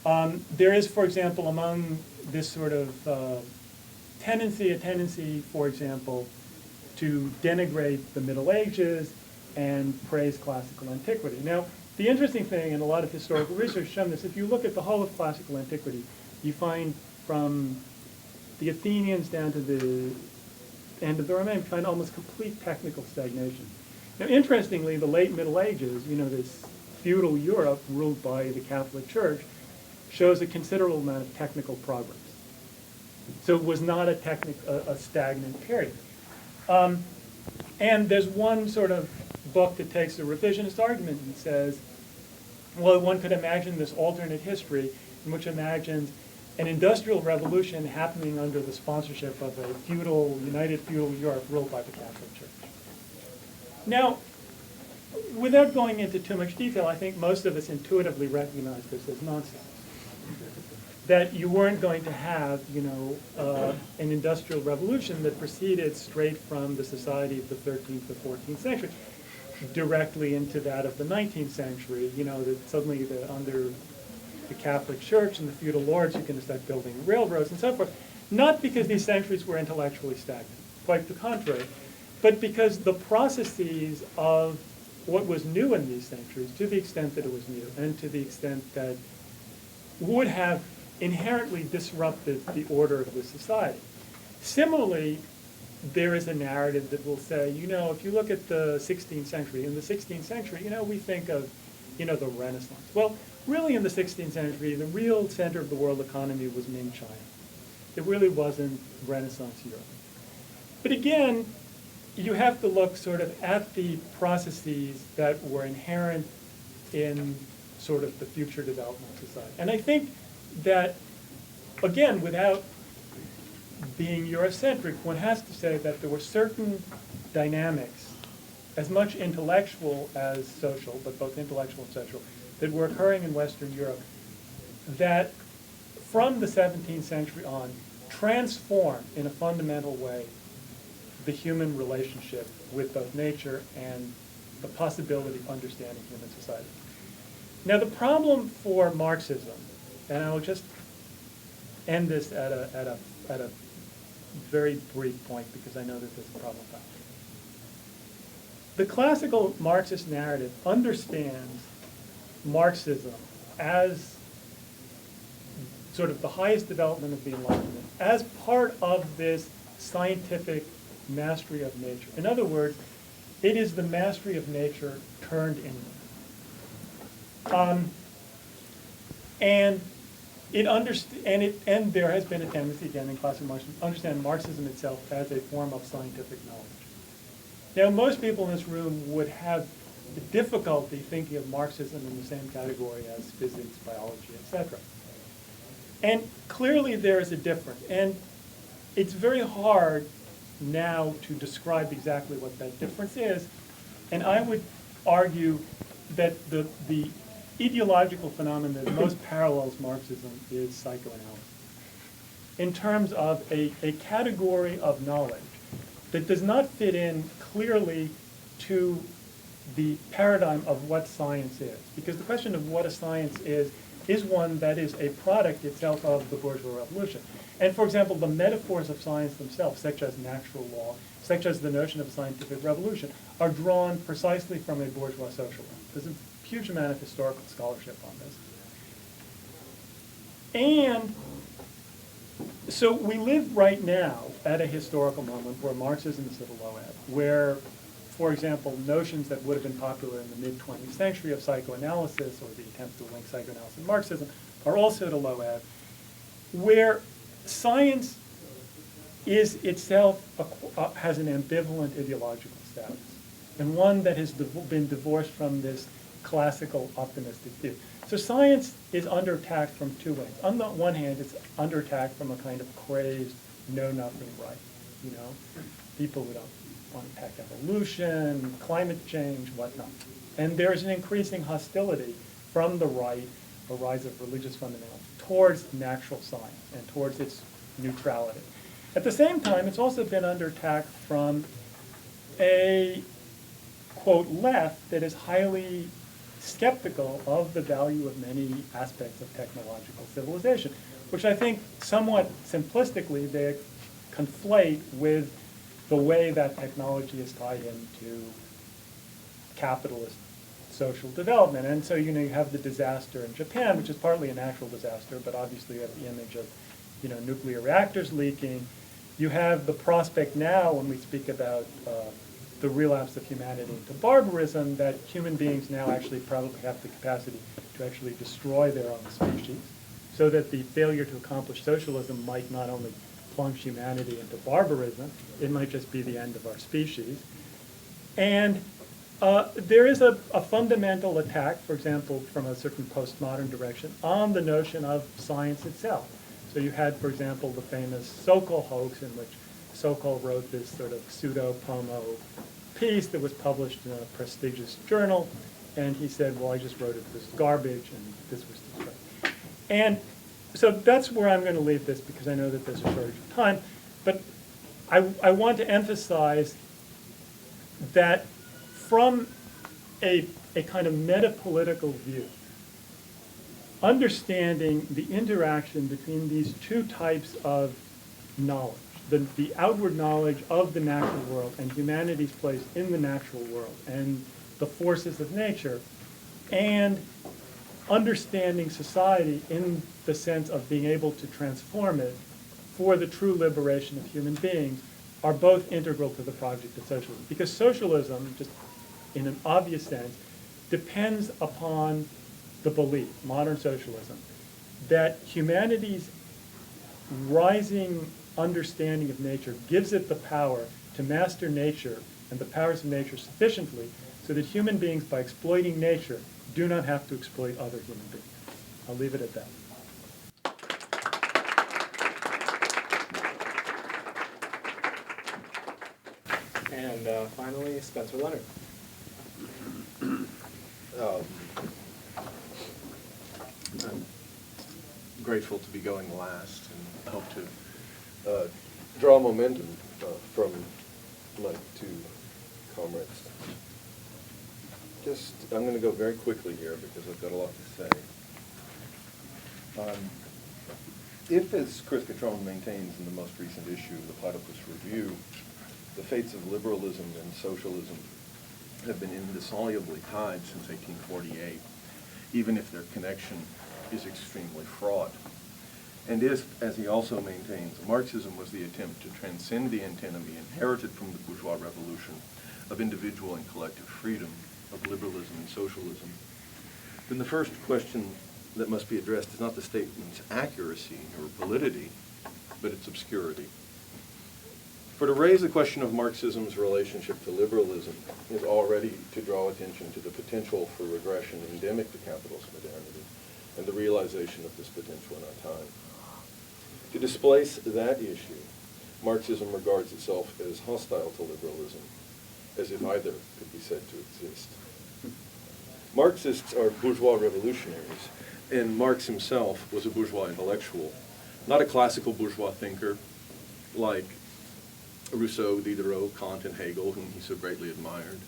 There is, for example, among this sort of a tendency, for example, to denigrate the Middle Ages and praise classical antiquity. Now, the interesting thing, and a lot of historical research has shown this, if you look at the whole of classical antiquity, you find from the Athenians down to the end of the Roman, you find almost complete technical stagnation. Now, interestingly, the late Middle Ages, you know, this feudal Europe ruled by the Catholic Church, shows a considerable amount of technical progress. So it was not a stagnant period. And there's one sort of book that takes a revisionist argument and says, well, one could imagine this alternate history in which imagines an industrial revolution happening under the sponsorship of a feudal, united feudal Europe ruled by the Catholic Church. Now, without going into too much detail, I think most of us intuitively recognize this as nonsense. That you weren't going to have, you know, an industrial revolution that proceeded straight from the society of the 13th to 14th century. directly into that of the 19th century, that suddenly under the Catholic Church and the feudal lords, you can start building railroads and so forth. Not because these centuries were intellectually stagnant, quite the contrary, but because the processes of what was new in these centuries, to the extent that it was new, and to the extent that would have inherently disrupted the order of the society. Similarly, there is a narrative that will say, if you look at the 16th century, in the 16th century, we think of, the Renaissance. Well, really in the 16th century, the real center of the world economy was Ming China. It really wasn't Renaissance Europe. But again, you have to look sort of at the processes that were inherent in sort of the future development of society. And I think that, again, without being Eurocentric, one has to say that there were certain dynamics, as much intellectual as social, but both intellectual and social, that were occurring in Western Europe that from the 17th century on transformed in a fundamental way the human relationship with both nature and the possibility of understanding human society. Now the problem for Marxism, and I will just end this at a very brief point because I know that there's a problem with that. The classical Marxist narrative understands Marxism as sort of the highest development of the Enlightenment, as part of this scientific mastery of nature. In other words, it is the mastery of nature turned inward. And there has been a tendency, again, in classical Marxism, to understand Marxism itself as a form of scientific knowledge. Now, most people in this room would have difficulty thinking of Marxism in the same category as physics, biology, etc. And clearly there is a difference. And it's very hard now to describe exactly what that difference is. And I would argue that the ideological phenomenon that most parallels Marxism is psychoanalysis. In terms of a category of knowledge that does not fit in clearly to the paradigm of what science is. Because the question of what a science is one that is a product itself of the bourgeois revolution. And for example, the metaphors of science themselves, such as natural law, such as the notion of scientific revolution, are drawn precisely from a bourgeois social life. There's a huge amount of historical scholarship on this. And so we live right now at a historical moment where Marxism is at a low ebb, where, for example, notions that would have been popular in the mid-20th century of psychoanalysis or the attempt to link psychoanalysis and Marxism are also at a low ebb, where science is itself has an ambivalent ideological status, and one that has been divorced from this classical optimistic view. So science is under attack from two ways. On the one hand, it's under attack from a kind of crazed, know-nothing right. People who don't want to attack evolution, climate change, whatnot. And there's an increasing hostility from the right, a rise of religious fundamentals, towards natural science and towards its neutrality. At the same time, it's also been under attack from a, quote, left that is highly skeptical of the value of many aspects of technological civilization, which I think somewhat simplistically they conflate with the way that technology is tied into capitalist social development. And so, you have the disaster in Japan, which is partly a natural disaster, but obviously you have the image of, nuclear reactors leaking. You have the prospect now, when we speak about the relapse of humanity into barbarism, that human beings now actually probably have the capacity to actually destroy their own species, so that the failure to accomplish socialism might not only plunge humanity into barbarism, it might just be the end of our species. And there is a fundamental attack, for example, from a certain postmodern direction, on the notion of science itself. So you had, for example, the famous Sokol hoax, in which Sokol wrote this sort of pseudo-pomo piece that was published in a prestigious journal, and he said, well, I just wrote it, this garbage, and this was destroyed. And so that's where I'm going to leave this, because I know that there's a shortage of time. But I want to emphasize that from a kind of metapolitical view, understanding the interaction between these two types of knowledge, the outward knowledge of the natural world and humanity's place in the natural world and the forces of nature, and understanding society in the sense of being able to transform it for the true liberation of human beings, are both integral to the project of socialism. Because socialism, just in an obvious sense, depends upon the belief, modern socialism, that humanity's rising understanding of nature gives it the power to master nature and the powers of nature sufficiently so that human beings, by exploiting nature, do not have to exploit other human beings. I'll leave it at that. And finally, Spencer Leonard. I'm grateful to be going last and hope to draw momentum from my two comrades. I'm going to go very quickly here because I've got a lot to say. If, as Chris Catron maintains in the most recent issue of the Platypus Review, the fates of liberalism and socialism have been indissolubly tied since 1848, even if their connection is extremely fraught. And if, as he also maintains, Marxism was the attempt to transcend the antinomy inherited from the bourgeois revolution of individual and collective freedom, of liberalism and socialism, then the first question that must be addressed is not the statement's accuracy or validity, but its obscurity. For to raise the question of Marxism's relationship to liberalism is already to draw attention to the potential for regression endemic to capitalist modernity and the realization of this potential in our time. To displace that issue, Marxism regards itself as hostile to liberalism, as if either could be said to exist. Marxists are bourgeois revolutionaries, and Marx himself was a bourgeois intellectual, not a classical bourgeois thinker like Rousseau, Diderot, Kant, and Hegel, whom he so greatly admired,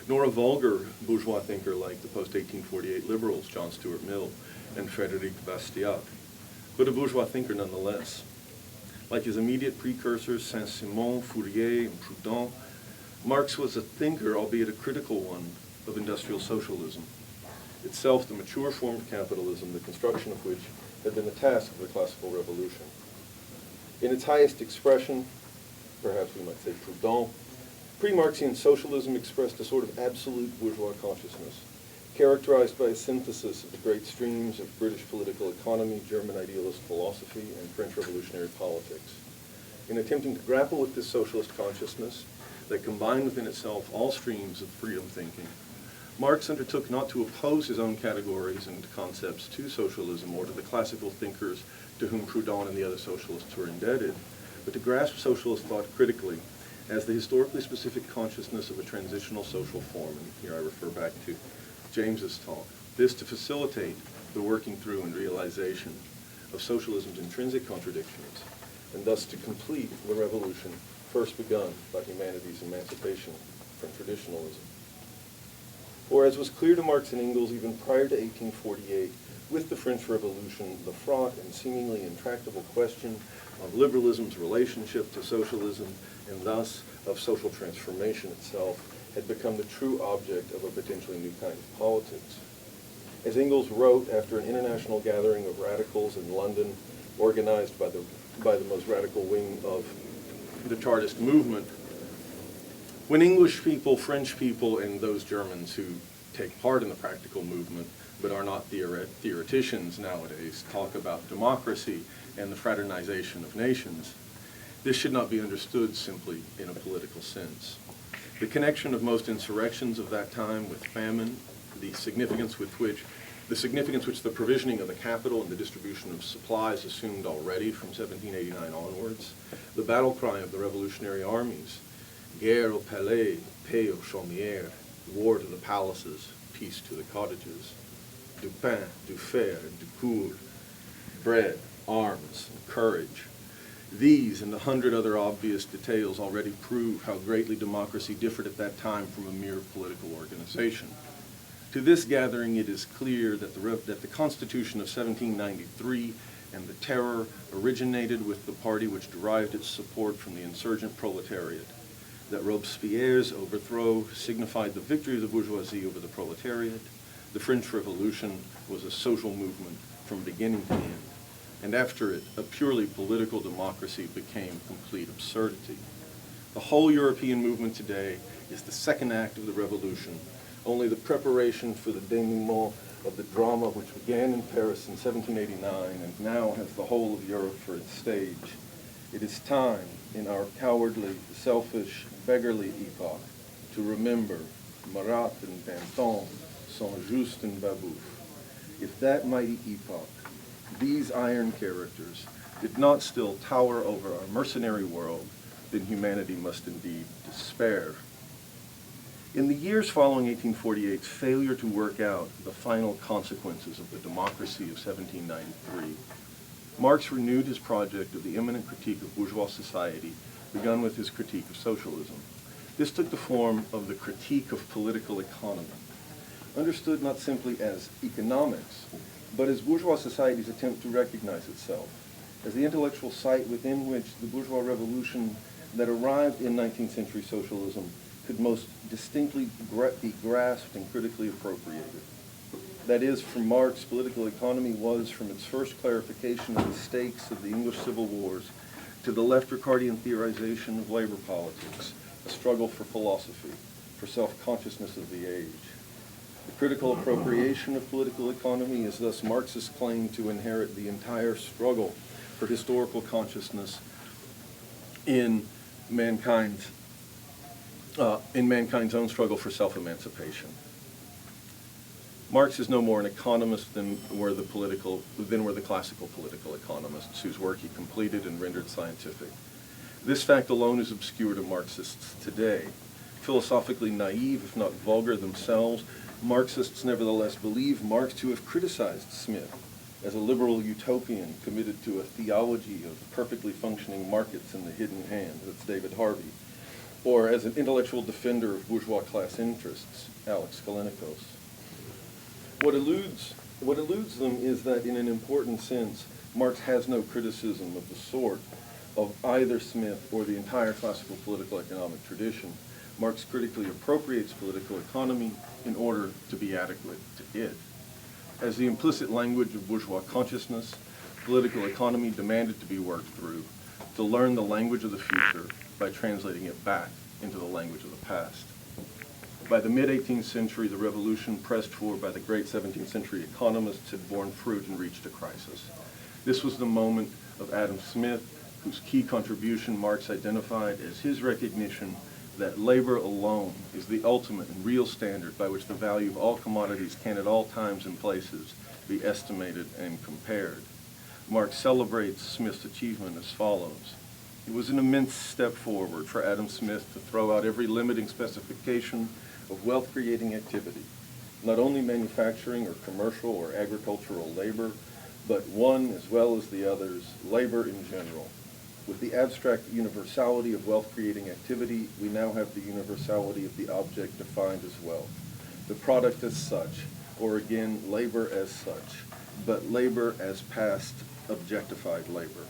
nor a vulgar bourgeois thinker like the post-1848 liberals, John Stuart Mill and Frédéric Bastiat, but a bourgeois thinker nonetheless. Like his immediate precursors, Saint-Simon, Fourier, and Proudhon, Marx was a thinker, albeit a critical one, of industrial socialism, itself the mature form of capitalism, the construction of which had been the task of the classical revolution. In its highest expression, perhaps we might say Proudhon, pre-Marxian socialism expressed a sort of absolute bourgeois consciousness, characterized by a synthesis of the great streams of British political economy, German idealist philosophy, and French revolutionary politics. In attempting to grapple with this socialist consciousness that combined within itself all streams of freedom thinking, Marx undertook not to oppose his own categories and concepts to socialism or to the classical thinkers to whom Proudhon and the other socialists were indebted, but to grasp socialist thought critically as the historically specific consciousness of a transitional social form. And here I refer back to James's talk. This to facilitate the working through and realization of socialism's intrinsic contradictions, and thus to complete the revolution first begun by humanity's emancipation from traditionalism. For as was clear to Marx and Engels even prior to 1848, with the French Revolution, the fraught and seemingly intractable question of liberalism's relationship to socialism, and thus of social transformation itself, had become the true object of a potentially new kind of politics. As Engels wrote after an international gathering of radicals in London, organized by the most radical wing of the Chartist movement, when English people, French people, and those Germans who take part in the practical movement but are not theoreticians nowadays talk about democracy and the fraternization of nations, this should not be understood simply in a political sense. The connection of most insurrections of that time with famine, the significance which the provisioning of the capital and the distribution of supplies assumed already from 1789 onwards, the battle cry of the revolutionary armies, guerre au palais, paix aux chaumières, war to the palaces, peace to the cottages, du pain, du fer, du cour, bread, arms, and courage. These and 100 other obvious details already prove how greatly democracy differed at that time from a mere political organization. To this gathering, it is clear that the Constitution of 1793 and the Terror originated with the party which derived its support from the insurgent proletariat, that Robespierre's overthrow signified the victory of the bourgeoisie over the proletariat. The French Revolution was a social movement from beginning to end, and after it, a purely political democracy became complete absurdity. The whole European movement today is the second act of the revolution, only the preparation for the denouement of the drama which began in Paris in 1789 and now has the whole of Europe for its stage. It is time in our cowardly, selfish, beggarly epoch to remember Marat and Danton, Saint-Just and Babeuf. If that mighty epoch, these iron characters, did not still tower over our mercenary world, then humanity must indeed despair. In the years following 1848's failure to work out the final consequences of the democracy of 1793, Marx renewed his project of the imminent critique of bourgeois society, begun with his critique of socialism. This took the form of the critique of political economy, understood not simply as economics, but as bourgeois society's attempt to recognize itself, as the intellectual site within which the bourgeois revolution that arrived in 19th century socialism could most distinctly be grasped and critically appropriated. That is, for Marx, political economy was, from its first clarification of the stakes of the English Civil Wars to the left Ricardian theorization of labor politics, a struggle for philosophy, for self-consciousness of the age. The critical appropriation of political economy is thus Marx's claim to inherit the entire struggle for historical consciousness in mankind's own struggle for self-emancipation. Marx is no more an economist than were the classical political economists whose work he completed and rendered scientific. This fact alone is obscure to Marxists today. Philosophically naive, if not vulgar themselves, Marxists nevertheless believe Marx to have criticized Smith as a liberal utopian committed to a theology of perfectly functioning markets in the hidden hand, that's David Harvey, or as an intellectual defender of bourgeois class interests, Alex Kalinikos. What eludes them is that in an important sense, Marx has no criticism of the sort of either Smith or the entire classical political economic tradition. Marx critically appropriates political economy in order to be adequate to it. As the implicit language of bourgeois consciousness, political economy demanded to be worked through, to learn the language of the future by translating it back into the language of the past. By the mid-18th century, the revolution pressed for by the great 17th century economists had borne fruit and reached a crisis. This was the moment of Adam Smith, whose key contribution Marx identified as his recognition that labor alone is the ultimate and real standard by which the value of all commodities can at all times and places be estimated and compared. Marx celebrates Smith's achievement as follows. It was an immense step forward for Adam Smith to throw out every limiting specification of wealth-creating activity, not only manufacturing or commercial or agricultural labor, but one as well as the others, labor in general. With the abstract universality of wealth-creating activity, we now have the universality of the object defined as wealth, the product as such, or again, labor as such, but labor as past objectified labor.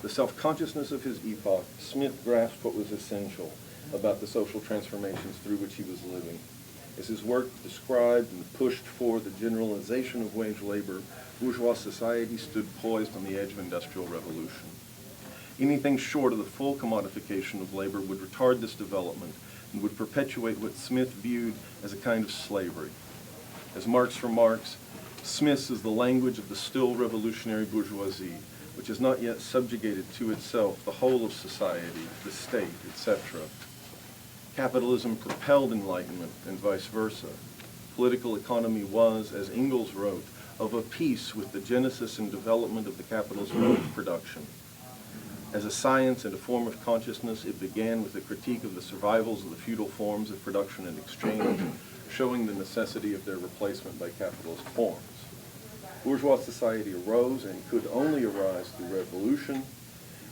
The self-consciousness of his epoch, Smith grasped what was essential about the social transformations through which he was living. As his work described and pushed for the generalization of wage labor, bourgeois society stood poised on the edge of industrial revolution. Anything short of the full commodification of labor would retard this development and would perpetuate what Smith viewed as a kind of slavery. As Marx remarks, Smith's is the language of the still revolutionary bourgeoisie, which has not yet subjugated to itself the whole of society, the state, etc. Capitalism propelled enlightenment and vice versa. Political economy was, as Engels wrote, of a piece with the genesis and development of the capitalist mode of production. As a science and a form of consciousness, it began with a critique of the survivals of the feudal forms of production and exchange, showing the necessity of their replacement by capitalist forms. Bourgeois society arose and could only arise through revolution,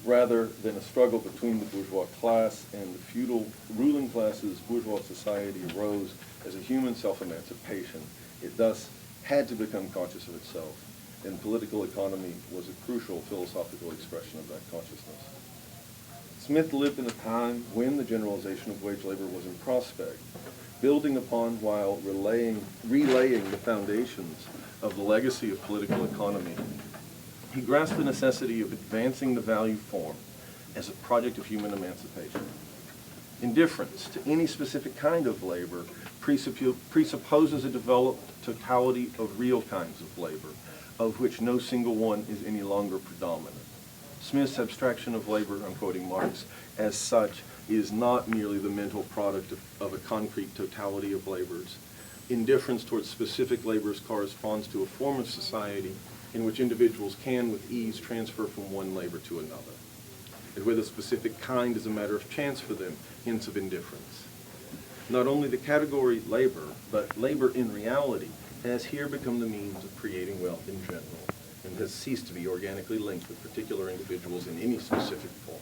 Rather than a struggle between the bourgeois class and the feudal ruling classes, bourgeois society arose as a human self-emancipation. It thus had to become conscious of itself, and political economy was a crucial philosophical expression of that consciousness. Smith lived in a time when the generalization of wage labor was in prospect, building upon while relaying the foundations of the legacy of political economy. He grasped the necessity of advancing the value form as a project of human emancipation. Indifference to any specific kind of labor presupposes a developed totality of real kinds of labor, of which no single one is any longer predominant. Smith's abstraction of labor, I'm quoting Marx, as such, is not merely the mental product of a concrete totality of labors. Indifference towards specific labors corresponds to a form of society in which individuals can with ease transfer from one labor to another, and where the specific kind is a matter of chance for them, hence of indifference. Not only the category labor, but labor in reality has here become the means of creating wealth in general, and has ceased to be organically linked with particular individuals in any specific form.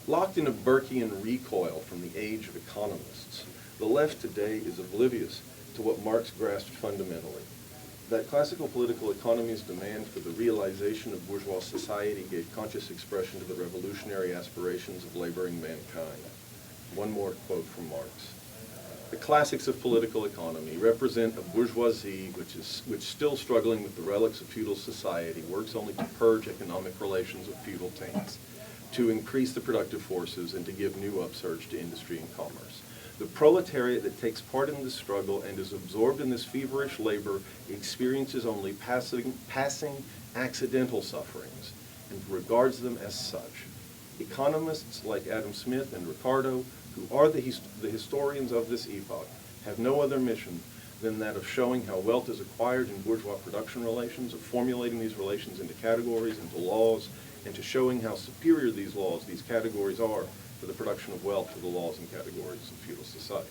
Locked in a Burkean recoil from the age of economists, the left today is oblivious to what Marx grasped fundamentally, that classical political economy's demand for the realization of bourgeois society gave conscious expression to the revolutionary aspirations of laboring mankind. One more quote from Marx. The classics of political economy represent a bourgeoisie which still struggling with the relics of feudal society works only to purge economic relations of feudal taints, to increase the productive forces, and to give new upsurge to industry and commerce. The proletariat that takes part in this struggle and is absorbed in this feverish labor experiences only passing accidental sufferings and regards them as such. Economists like Adam Smith and Ricardo, who are the historians of this epoch, have no other mission than that of showing how wealth is acquired in bourgeois production relations, of formulating these relations into categories, into laws, and to showing how superior these laws, these categories are for the production of wealth to the laws and categories of feudal society.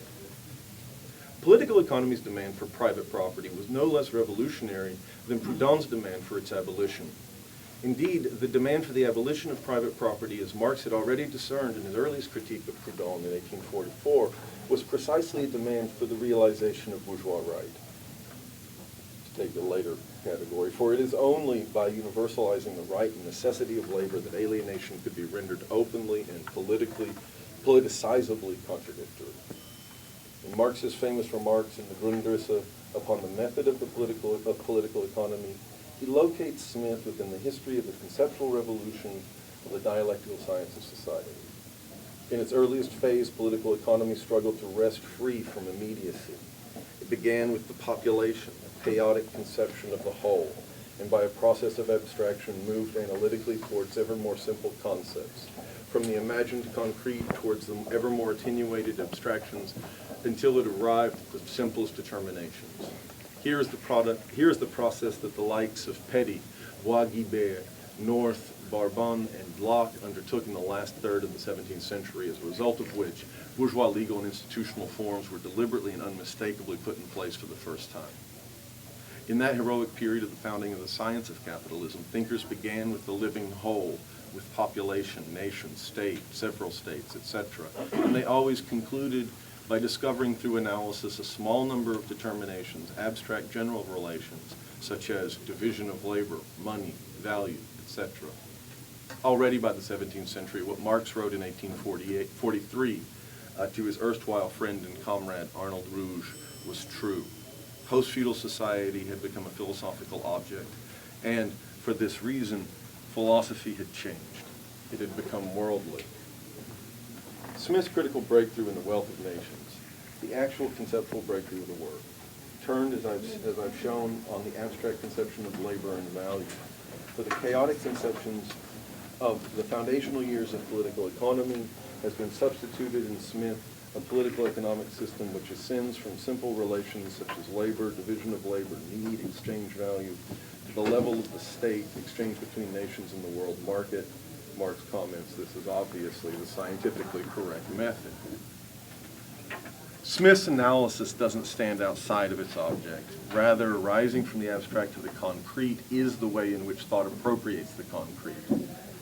Political economy's demand for private property was no less revolutionary than Proudhon's demand for its abolition. Indeed, the demand for the abolition of private property, as Marx had already discerned in his earliest critique of Proudhon in 1844, was precisely a demand for the realization of bourgeois right. To take the later category, for it is only by universalizing the right and necessity of labor that alienation could be rendered openly and politicizably contradictory. In Marx's famous remarks in the Grundrisse upon the method of political economy, he locates Smith within the history of the conceptual revolution of the dialectical science of society. In its earliest phase, political economy struggled to wrest free from immediacy. It began with the population, a chaotic conception of the whole, and by a process of abstraction moved analytically towards ever more simple concepts, from the imagined concrete towards the ever more attenuated abstractions until it arrived at the simplest determinations. Here is the process that the likes of Petty, Bois-Guilbert, North, Barbon, and Locke undertook in the last third of the 17th century, as a result of which bourgeois legal and institutional forms were deliberately and unmistakably put in place for the first time. In that heroic period of the founding of the science of capitalism, thinkers began with the living whole, with population, nation, state, several states, etc., and they always concluded by discovering through analysis a small number of determinations, abstract general relations, such as division of labor, money, value, etc. Already by the 17th century, what Marx wrote in 1843 to his erstwhile friend and comrade Arnold Rouge was true. Post-feudal society had become a philosophical object, and for this reason, philosophy had changed. It had become worldly. Smith's critical breakthrough in The Wealth of Nations, the actual conceptual breakthrough of the work, turned, as I've shown, on the abstract conception of labor and value. For the chaotic conceptions of the foundational years of political economy has been substituted in Smith a political economic system which ascends from simple relations such as labor, division of labor, need, exchange value, to the level of the state, exchange between nations in the world market. Marx comments this is obviously the scientifically correct method. Smith's analysis doesn't stand outside of its object. Rather, rising from the abstract to the concrete is the way in which thought appropriates the concrete.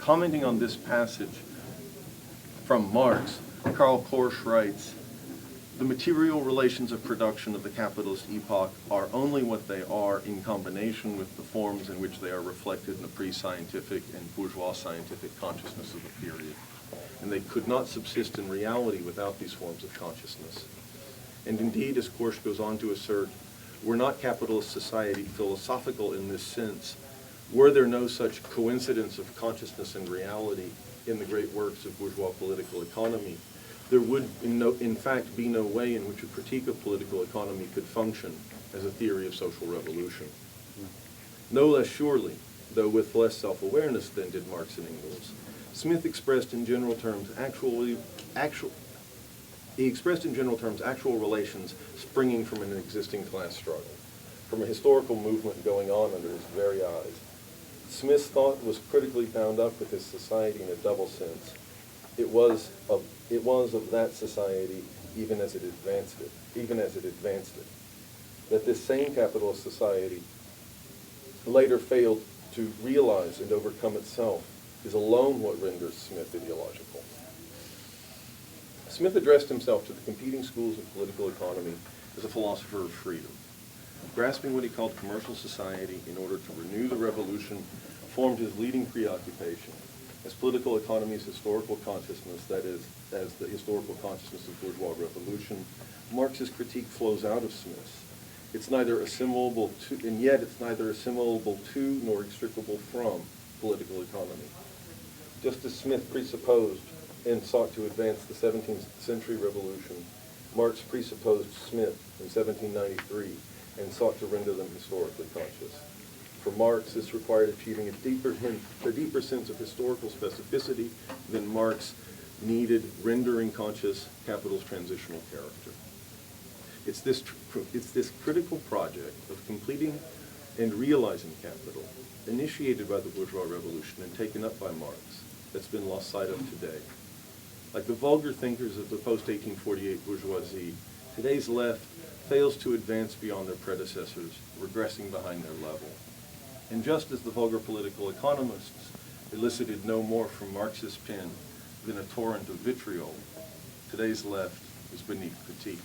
Commenting on this passage from Marx, Karl Korsch writes, "The material relations of production of the capitalist epoch are only what they are in combination with the forms in which they are reflected in the pre-scientific and bourgeois scientific consciousness of the period. And they could not subsist in reality without these forms of consciousness. And indeed, as Korsch goes on to assert, were not capitalist society philosophical in this sense, were there no such coincidence of consciousness and reality in the great works of bourgeois political economy, there would in fact be no way in which a critique of political economy could function as a theory of social revolution. No less surely, though with less self-awareness than did Marx and Engels, Smith expressed in general terms actual relations springing from an existing class struggle, from a historical movement going on under his very eyes. Smith's thought was critically bound up with his society in a double sense. It was of that society even as it advanced it. That this same capitalist society later failed to realize and overcome itself is alone what renders Smith ideological. Smith addressed himself to the competing schools of political economy as a philosopher of freedom. Grasping what he called commercial society in order to renew the revolution formed his leading preoccupation. As political economy's historical consciousness, that is, as the historical consciousness of bourgeois revolution, Marx's critique flows out of Smith's. It's neither assimilable to, and yet it's neither assimilable to nor extricable from political economy. Just as Smith presupposed and sought to advance the 17th century revolution, Marx presupposed Smith in 1793 and sought to render them historically conscious. For Marx, this required achieving a deeper sense of historical specificity than Marx needed rendering conscious capital's transitional character. It's this critical project of completing and realizing capital, initiated by the bourgeois revolution and taken up by Marx, that's been lost sight of today. Like the vulgar thinkers of the post-1848 bourgeoisie, today's left fails to advance beyond their predecessors, regressing behind their level. And just as the vulgar political economists elicited no more from Marx's pen than a torrent of vitriol, today's left is beneath critique.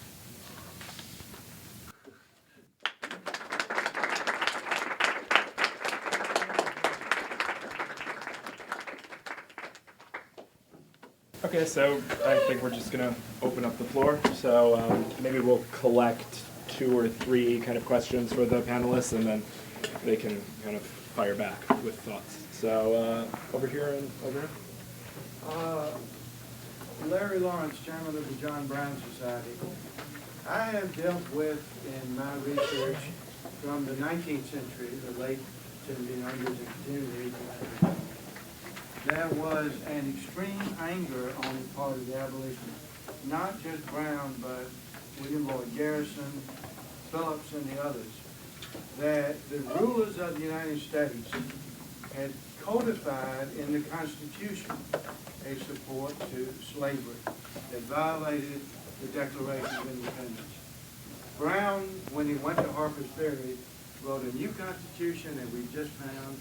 Okay, so I think we're just going to open up the floor. So maybe we'll collect 2 or 3 kind of questions for the panelists, and then they can kind of fire back with thoughts. So over here and over here. Larry Lawrence, chairman of the John Brown Society. I have dealt with, in my research, from the 19th century, the late 1700s and continuing the 1800s, there was an extreme anger on the part of the abolitionists. Not just Brown, but William Lloyd Garrison, Phillips, and the others, that the rulers of the United States had codified in the Constitution a support to slavery that violated the Declaration of Independence. Brown, when he went to Harper's Ferry, wrote a new Constitution, and we just found,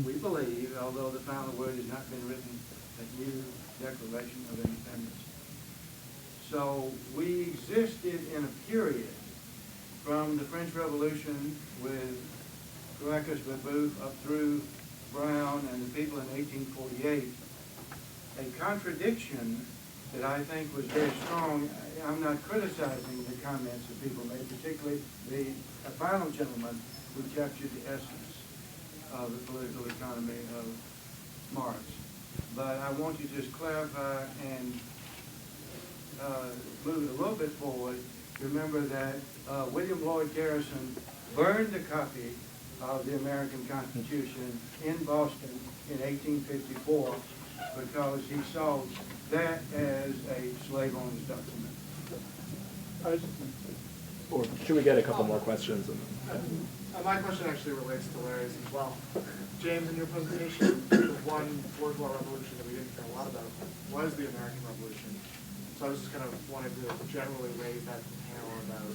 we believe, although the final word has not been written, a new Declaration of Independence. So we existed in a period from the French Revolution with Gracchus Babeuf up through Brown and the people in 1848, a contradiction that I think was very strong. I'm not criticizing the comments that people made, particularly the final gentleman who captured the essence of the political economy of Marx. But I want to just clarify and move it a little bit forward. Remember that William Lloyd Garrison burned a copy of the American Constitution in Boston in 1854 because he saw that as a slave owner's document. Or should we get a couple more questions? My question actually relates to Larry's as well. James, in your presentation, the one bourgeois revolution that we didn't care a lot about was the American Revolution. So I was just kind of wanted to generally raise that to the panel about,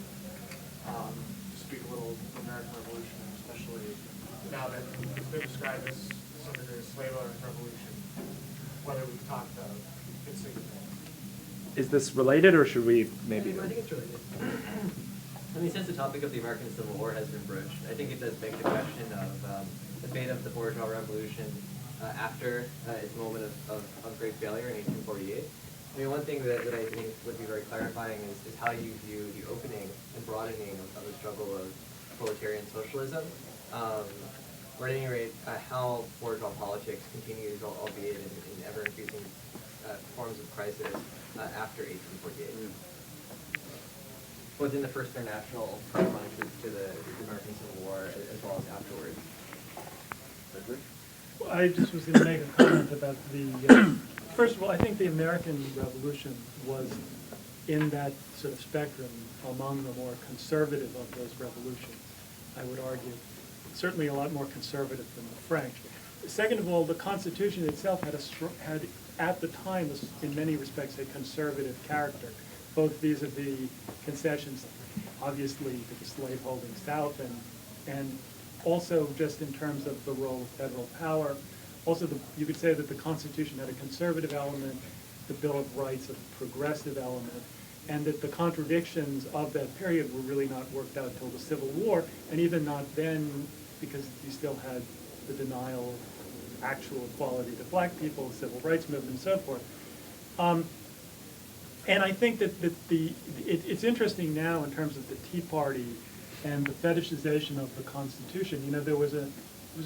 speak a little American Revolution, and especially now that it's been described as some degree of slave owner's revolution. is this related, or should we maybe? I think it's related. I mean, since the topic of the American Civil War has been broached, I think it does beg the question of the fate of the bourgeois revolution after its moment of great failure in 1848. I mean, one thing that I think would be very clarifying is how you view the opening and broadening of the struggle of proletarian socialism, or at any rate, how bourgeois politics continues, albeit in ever-increasing forms of crisis after 1848. Within the First International correspondences to the American Civil War, as well as afterwards. Well, I just was going to make a comment about the, first of all, I think the American Revolution was in that sort of spectrum among the more conservative of those revolutions, I would argue. Certainly a lot more conservative than the French. Second of all, the Constitution itself had at the time, in many respects, a conservative character, both vis-a-vis concessions, obviously, to the slaveholding South, and also just in terms of the role of federal power. Also, you could say that the Constitution had a conservative element, the Bill of Rights a progressive element, and that the contradictions of that period were really not worked out till the Civil War, and even not then, because you still had the denial of actual equality to black people, the civil rights movement, and so forth. And I think that it's interesting now in terms of the Tea Party and the fetishization of the Constitution. You know, there was an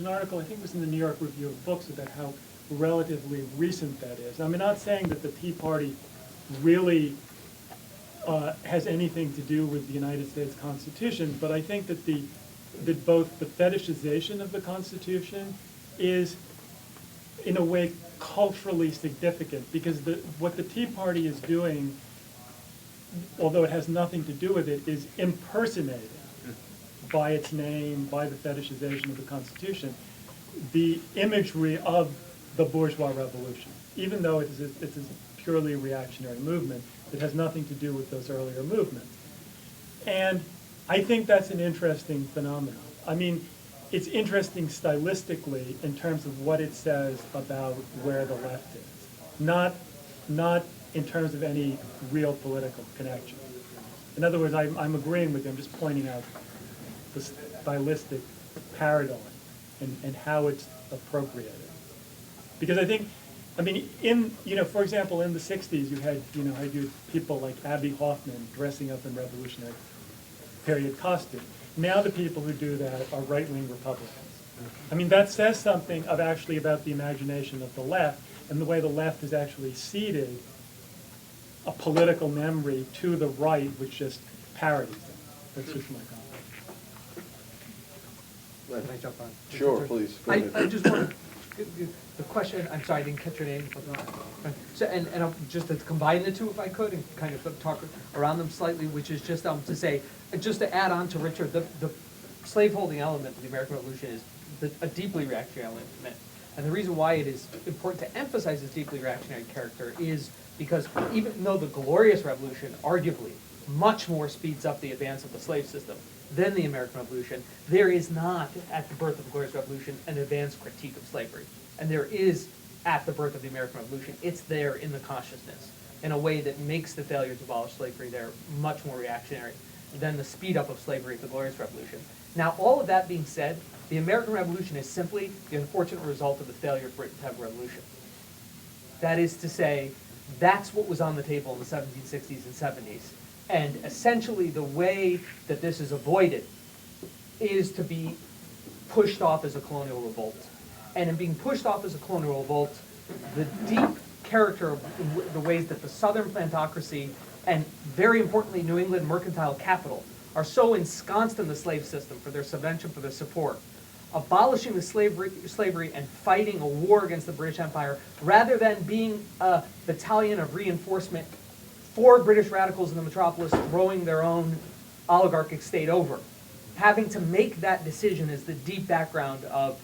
article, I think it was in the New York Review of Books, about how relatively recent that is. I'm not saying that the Tea Party really has anything to do with the United States Constitution, but I think that both the fetishization of the Constitution is, in a way, culturally significant, because what the Tea Party is doing, although it has nothing to do with it, is impersonating, by its name, by the fetishization of the Constitution, the imagery of the bourgeois revolution, even though it's a purely reactionary movement that has nothing to do with those earlier movements. And I think that's an interesting phenomenon. I mean, it's interesting stylistically in terms of what it says about where the left is, not in terms of any real political connection. In other words, I'm agreeing with you. I'm just pointing out the stylistic paradigm and how it's appropriated. Because I think, I mean, for example, in the 60s, you had people like Abbe Hoffman dressing up in revolutionary period costume. Now the people who do that are right-wing Republicans. I mean, that says something actually about the imagination of the left and the way the left has actually ceded a political memory to the right, which just parodies them. That's just my comment. Can I jump on? Sure, please. Go ahead. I just want to, the question, I'm sorry, I didn't catch your name. So, and I'll just to combine the two if I could and kind of talk around them slightly, which is just to say, just to add on to Richard, the slaveholding element of the American Revolution is a deeply reactionary element. And the reason why it is important to emphasize its deeply reactionary character is because even though the Glorious Revolution arguably much more speeds up the advance of the slave system than the American Revolution, there is not, at the birth of the Glorious Revolution, an advanced critique of slavery. And there is, at the birth of the American Revolution, it's there in the consciousness in a way that makes the failure to abolish slavery there much more reactionary than the speed up of slavery at the Glorious Revolution. Now, all of that being said, the American Revolution is simply the unfortunate result of the failure of Britain to have a revolution. That is to say, that's what was on the table in the 1760s and 70s. And essentially the way that this is avoided is to be pushed off as a colonial revolt. And in being pushed off as a colonial revolt, the deep character of the ways that the Southern plantocracy and, very importantly, New England mercantile capital are so ensconced in the slave system for their subvention, for their support, abolishing the slavery and fighting a war against the British Empire, rather than being a battalion of reinforcement for British radicals in the metropolis throwing their own oligarchic state over. Having to make that decision is the deep background of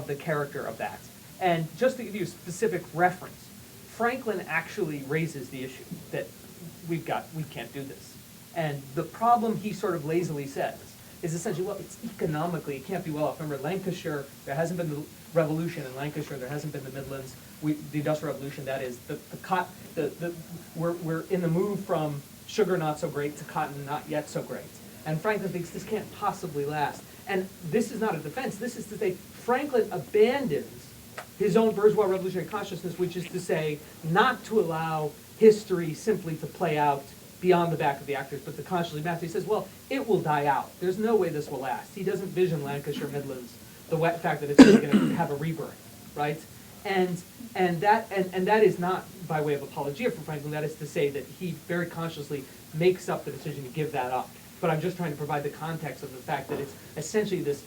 the character of that. And just to give you a specific reference, Franklin actually raises the issue that we can't do this. And the problem he sort of lazily says is essentially, well, it's economically, it can't be well off. Remember, Lancashire, there hasn't been the revolution in Lancashire, there hasn't been the Midlands, the Industrial Revolution, that is, we're in the move from sugar not so great to cotton not yet so great. And Franklin thinks this can't possibly last. And this is not a defense. This is to say Franklin abandons his own bourgeois revolutionary consciousness, which is to say not to allow history simply to play out beyond the back of the actors, but to consciously map. He says, well, it will die out. There's no way this will last. He doesn't vision Lancashire Midlands, the fact that it's going to have a rebirth, right? And that is not by way of apologia for Franklin. That is to say that he very consciously makes up the decision to give that up. But I'm just trying to provide the context of the fact that it's essentially this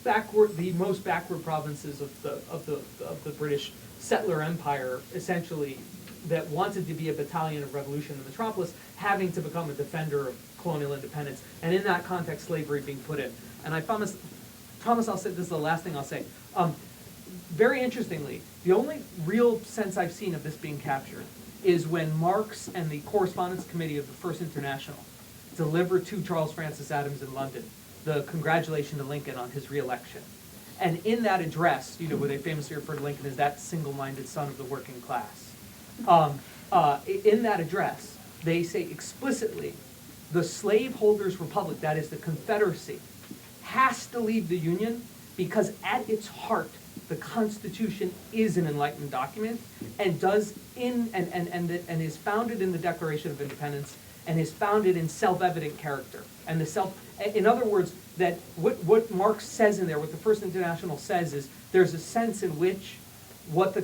the most backward provinces of the British settler empire, essentially, that wanted to be a battalion of revolution in the metropolis, having to become a defender of colonial independence, and in that context, slavery being put in. And I promise I'll say this is the last thing I'll say. Very interestingly, the only real sense I've seen of this being captured is when Marx and the Correspondence Committee of the First International delivered to Charles Francis Adams in London the congratulation to Lincoln on his re-election. And in that address, where they famously refer to Lincoln as that single-minded son of the working class, in that address, they say explicitly, the slaveholders' republic, that is the Confederacy, has to leave the Union because at its heart, the Constitution is an enlightened document and is founded in the Declaration of Independence and is founded in self-evident character. And in other words, that what Marx says in there, what the First International says is there's a sense in which what the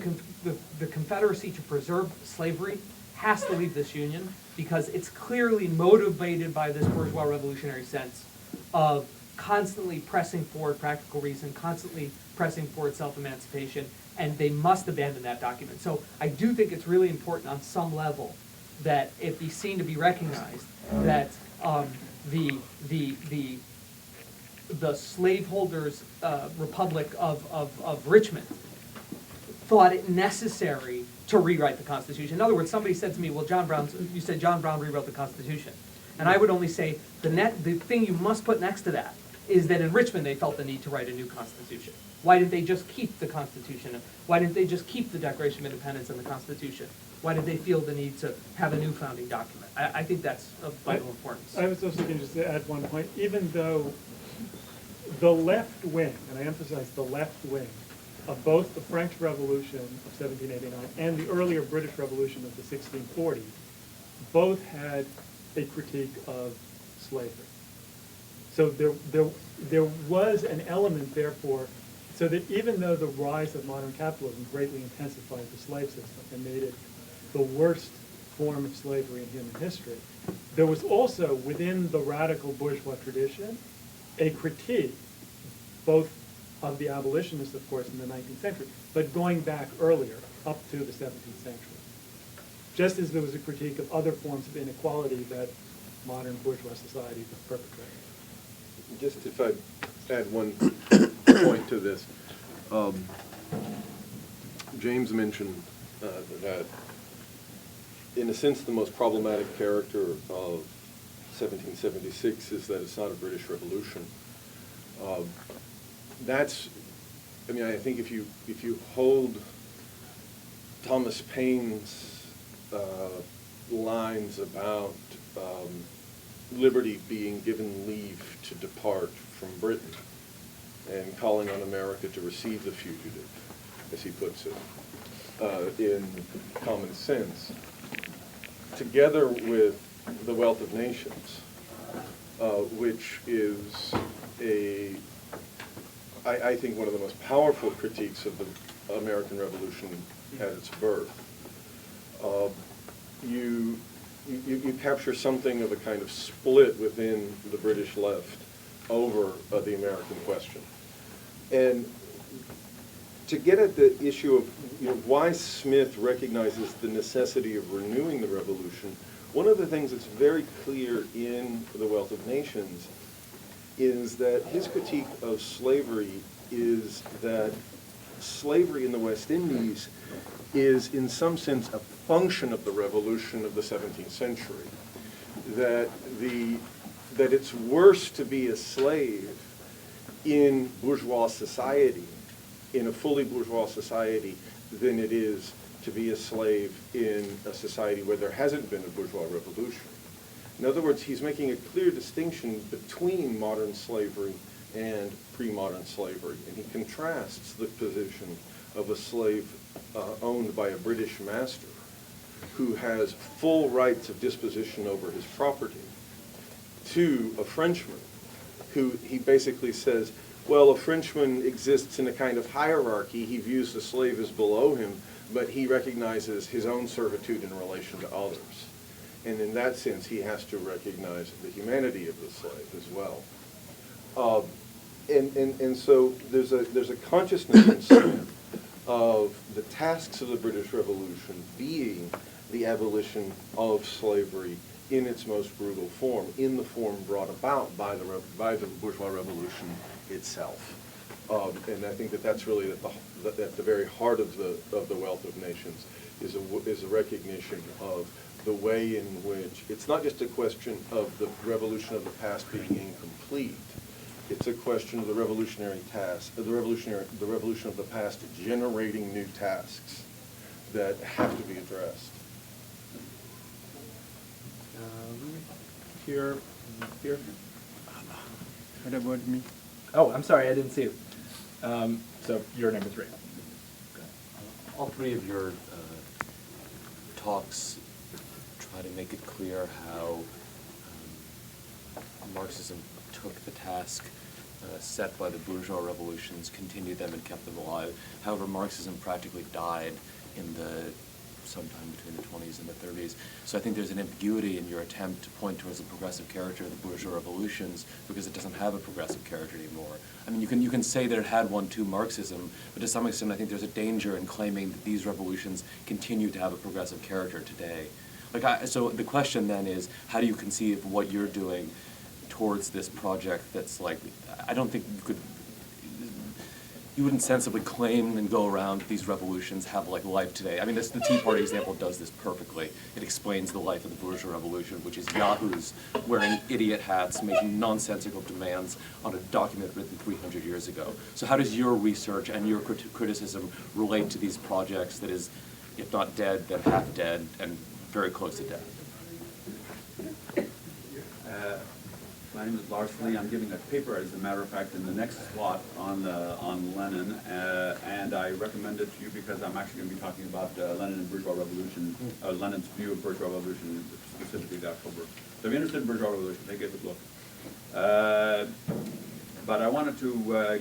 Confederacy to preserve slavery has to leave this Union because it's clearly motivated by this bourgeois revolutionary sense of constantly pressing forward practical reason, constantly pressing forward self-emancipation, and they must abandon that document. So I do think it's really important on some level that it be seen to be recognized that the slaveholders' Republic of Richmond thought it necessary to rewrite the Constitution. In other words, somebody said to me, well, you said John Brown rewrote the Constitution. And I would only say the thing you must put next to that is that in Richmond they felt the need to write a new Constitution. Why didn't they just keep the Constitution? Why didn't they just keep the Declaration of Independence and the Constitution? Why did they feel the need to have a new founding document? I think that's of vital importance. I was also going to just add one point. Even though the left wing, and I emphasize the left wing, of both the French Revolution of 1789 and the earlier British Revolution of the 1640s, both had a critique of slavery. So there was an element, therefore, so that even though the rise of modern capitalism greatly intensified the slave system and made it the worst form of slavery in human history, there was also within the radical bourgeois tradition a critique, both of the abolitionists, of course, in the 19th century, but going back earlier, up to the 17th century. Just as there was a critique of other forms of inequality that modern bourgeois society was perpetrating. Just if I add one point to this, James mentioned that in a sense the most problematic character of 1776 is that it's not a British Revolution. I think if you hold Thomas Paine's lines about liberty being given leave to depart from Britain and calling on America to receive the fugitive, as he puts it, in Common Sense, together with The Wealth of Nations, which is I think one of the most powerful critiques of the American Revolution at its birth. You capture something of a kind of split within the British left over the American question. And to get at the issue of why Smith recognizes the necessity of renewing the revolution, one of the things that's very clear in The Wealth of Nations is that his critique of slavery is that slavery in the West Indies is in some sense a function of the revolution of the 17th century. That it's worse to be a slave in bourgeois society, in a fully bourgeois society, than it is to be a slave in a society where there hasn't been a bourgeois revolution. In other words, he's making a clear distinction between modern slavery and pre-modern slavery, and he contrasts the position of a slave owned by a British master who has full rights of disposition over his property to a Frenchman who he basically says, well, a Frenchman exists in a kind of hierarchy. He views the slave as below him, but he recognizes his own servitude in relation to others. And in that sense, he has to recognize the humanity of the slave as well. And so there's a consciousess in Smith of the tasks of the British Revolution being the abolition of slavery in its most brutal form, in the form brought about by the bourgeois revolution itself. And I think that that's really at the very heart of the Wealth of Nations is a recognition of the way in which it's not just a question of the revolution of the past being incomplete. It's a question of the revolutionary task, the revolution of the past generating new tasks that have to be addressed. Here. What about me? Oh, I'm sorry, I didn't see you. So you're number 3. All three of your talks try to make it clear how Marxism took the task set by the bourgeois revolutions, continued them and kept them alive. However, Marxism practically died in the sometime between the 20s and the 30s. So I think there's an ambiguity in your attempt to point towards the progressive character of the bourgeois revolutions because it doesn't have a progressive character anymore. I mean, you can say that it had one to Marxism, but to some extent I think there's a danger in claiming that these revolutions continue to have a progressive character today. So the question then is, how do you conceive of what you're doing towards this project that's like, I don't think you wouldn't sensibly claim and go around that these revolutions have like life today. I mean, the Tea Party example does this perfectly. It explains the life of the bourgeois revolution, which is yahoos wearing idiot hats, making nonsensical demands on a document written 300 years ago. So how does your research and your criticism relate to these projects that is, if not dead, then half dead and very close to death? My name is Lars Lee. I'm giving a paper, as a matter of fact, in the next slot on Lenin, and I recommend it to you because I'm actually going to be talking about Lenin and bourgeois revolution, Lenin's view of bourgeois revolution, specifically the October. So if you're interested in bourgeois revolution, take a good look. But I wanted to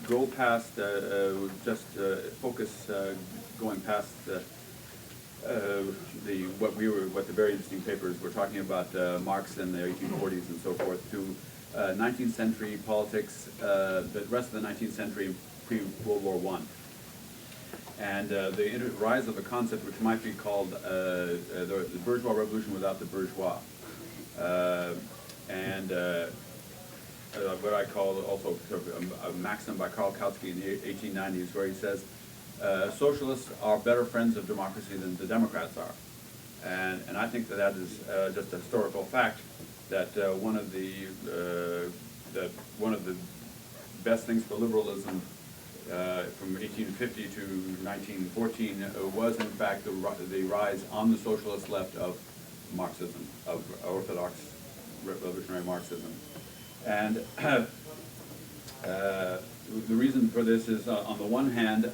go past, focus going past what the very interesting papers were talking about Marx in the 1840s and so forth to 19th century politics, the rest of the 19th century pre-World War I. And the rise of a concept which might be called the bourgeois revolution without the bourgeois. And what I call also a maxim by Karl Kautsky in the 1890s where he says, socialists are better friends of democracy than the Democrats are. And I think that is just a historical fact that one of the best things for liberalism from 1850 to 1914 was in fact the rise on the socialist left of Marxism, of orthodox revolutionary Marxism. And the reason for this is, on the one hand,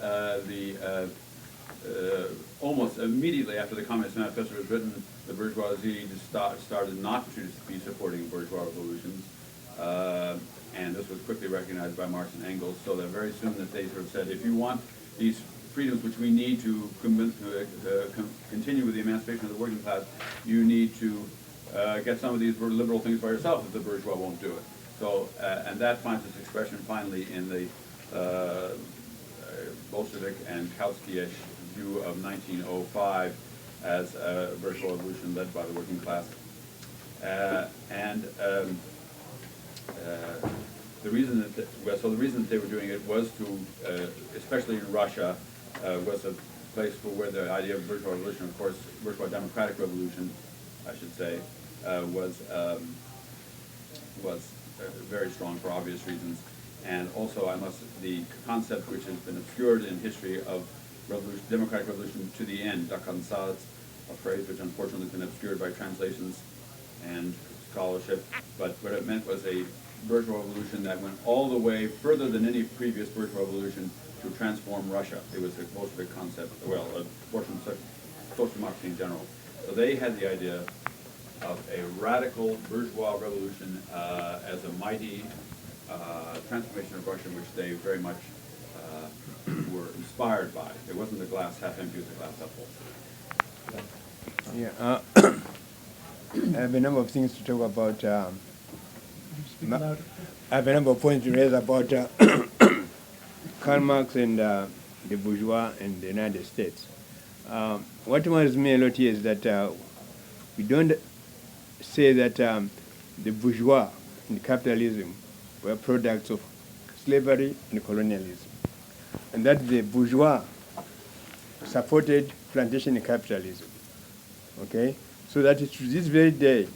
almost immediately after the Communist Manifesto was written, the bourgeoisie started not to be supporting bourgeois revolutions, and this was quickly recognized by Marx and Engels, so that very soon that they sort of said, if you want these freedoms which we need to continue with the emancipation of the working class, you need to get some of these liberal things by yourself if the bourgeois won't do it. So, and that finds its expression finally in the Bolshevik and Kautsky-ish view of 1905 as a bourgeois revolution led by the working class. The reason that they were doing it was to, especially in Russia, was a place where the idea of bourgeois revolution, of course, bourgeois democratic revolution, I should say, was very strong for obvious reasons, and also the concept which has been obscured in history of revolution, democratic revolution to the end, d'Acansaz, a phrase which unfortunately has been obscured by translations and scholarship, but what it meant was a bourgeois revolution that went all the way further than any previous bourgeois revolution to transform Russia. It was a Bolshevik concept, well, a portion of social democracy in general. So they had the idea of a radical bourgeois revolution as a mighty transformation of Russia, which they very much were inspired by. It wasn't the glass half empty, it was the glass half full. Yeah, I have a number of things to talk about. I have a number of points to raise about Karl Marx and the bourgeois in the United States. What worries me a lot here is that we don't say that the bourgeois and capitalism were products of slavery and colonialism, and that the bourgeois supported plantation capitalism. Okay, so that to this very day,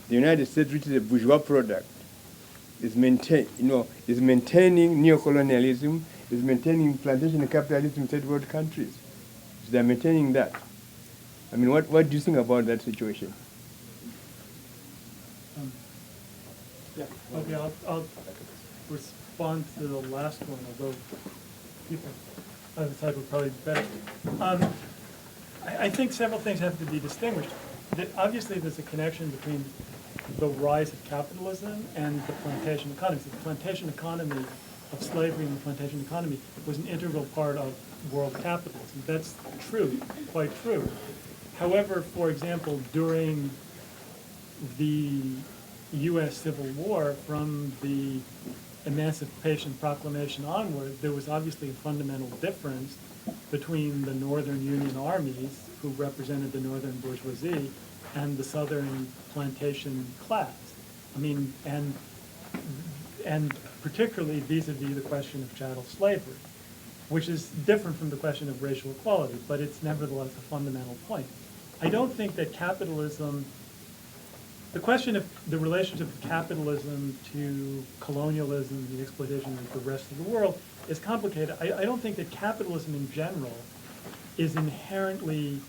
the United States, which is a bourgeois product, is maintaining neocolonialism, is maintaining plantation capitalism in third world countries. So they're maintaining that. I mean, what do you think about that situation? Yeah, okay, I'll respond to the last one, although people other side would probably be better. I think several things have to be distinguished. Obviously, there's a connection between the rise of capitalism and the plantation economy. So the plantation economy of slavery and the plantation economy was an integral part of world capitalism. That's true, quite true. However, for example, during the U.S. Civil War, from the Emancipation Proclamation onward, there was obviously a fundamental difference between the Northern Union armies, who represented the Northern bourgeoisie, and the Southern plantation class. I mean, and particularly vis-a-vis the question of chattel slavery, which is different from the question of racial equality, but it's nevertheless a fundamental point. I don't think that capitalism, the question of the relationship of capitalism to colonialism, the exploitation of the rest of the world, is complicated. I don't think that capitalism in general is inherently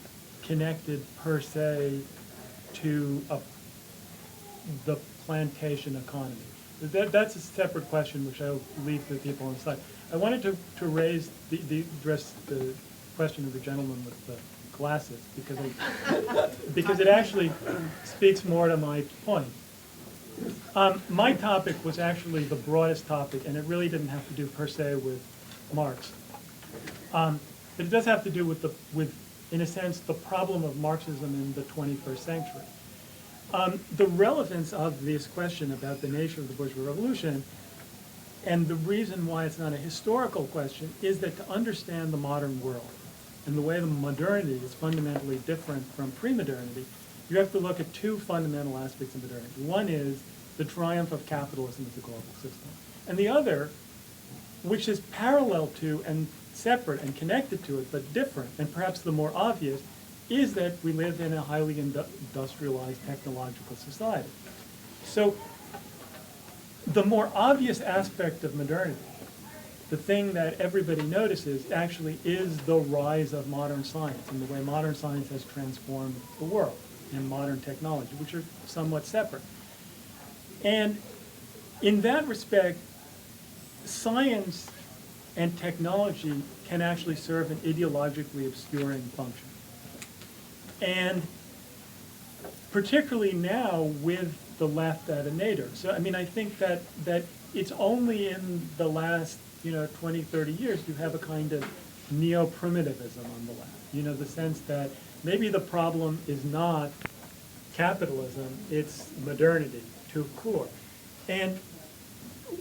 connected per se to the plantation economy. That's a separate question, which I'll leave to the people on the side. I wanted to address the question of the gentleman with the glasses, because it actually speaks more to my point. My topic was actually the broadest topic, and it really didn't have to do per se with Marx. But it does have to do with, in a sense, the problem of Marxism in the 21st century. The relevance of this question about the nature of the bourgeois revolution, and the reason why it's not a historical question, is that to understand the modern world and the way the modernity is fundamentally different from pre-modernity, you have to look at two fundamental aspects of modernity. One is the triumph of capitalism as a global system. And the other, which is parallel to and separate and connected to it, but different, and perhaps the more obvious, is that we live in a highly industrialized technological society. So the more obvious aspect of modernity, the thing that everybody notices, actually is the rise of modern science and the way modern science has transformed the world and modern technology, which are somewhat separate. And in that respect, science and technology can actually serve an ideologically obscuring function. And particularly now with the left at a nadir. So, I mean, I think that it's only in the last 20, 30 years you have a kind of neo-primitivism on the left. The sense that maybe the problem is not capitalism, it's modernity to core. And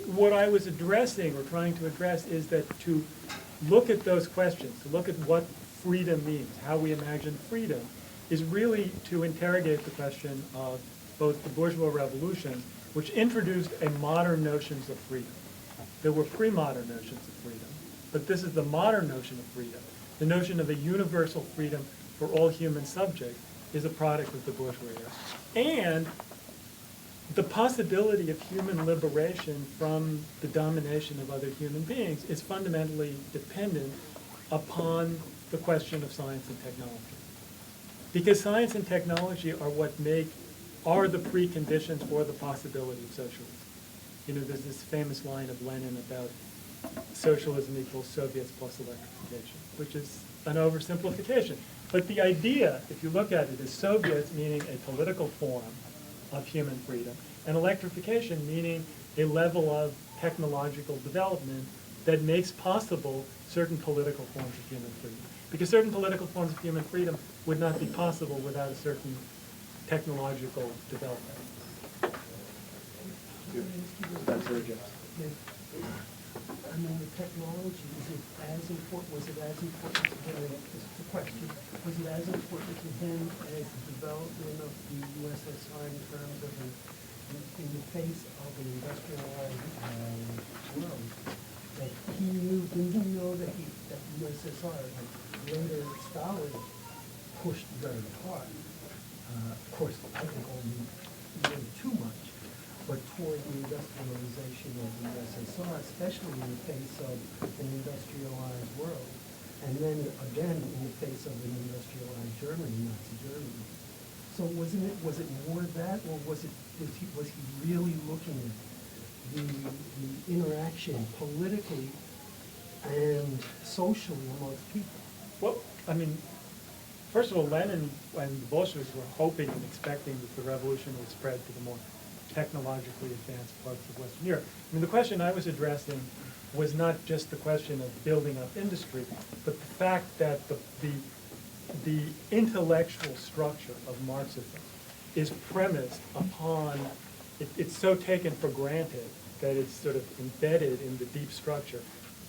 what I was addressing or trying to address is that to look at those questions, to look at what freedom means, how we imagine freedom, is really to interrogate the question of both the bourgeois revolution, which introduced a modern notions of freedom. There were pre-modern notions of freedom, but this is the modern notion of freedom. The notion of a universal freedom for all human subjects is a product of the bourgeois era. And the possibility of human liberation from the domination of other human beings is fundamentally dependent upon the question of science and technology. Because science and technology are the preconditions for the possibility of socialism. You know, there's this famous line of Lenin about socialism equals Soviets plus electrification, which is an oversimplification. But the idea, if you look at it, is Soviets meaning a political form of human freedom, and electrification meaning a level of technological development that makes possible certain political forms of human freedom. Because certain political forms of human freedom would not be possible without a certain technological development. That's very good. I mean, the technology, was it as important to him, the question, was it as important to him as the development of the USSR in terms of in the face of an industrialized world? That he knew, didn't he know that the USSR, like later scholars, pushed very hard. Of course, I think only way too much, but toward the industrialization of the USSR, especially in the face of an industrialized world, and then again in the face of an industrialized Germany, Nazi Germany. So was it more that, or was he really looking at the interaction politically and socially amongst people? Well, I mean, first of all, Lenin and the Bolsheviks were hoping and expecting that the revolution would spread to the more technologically advanced parts of Western Europe. I mean, the question I was addressing was not just the question of building up industry, but the fact that the intellectual structure of Marxism is premised upon, it's so taken for granted that it's sort of embedded in the deep structure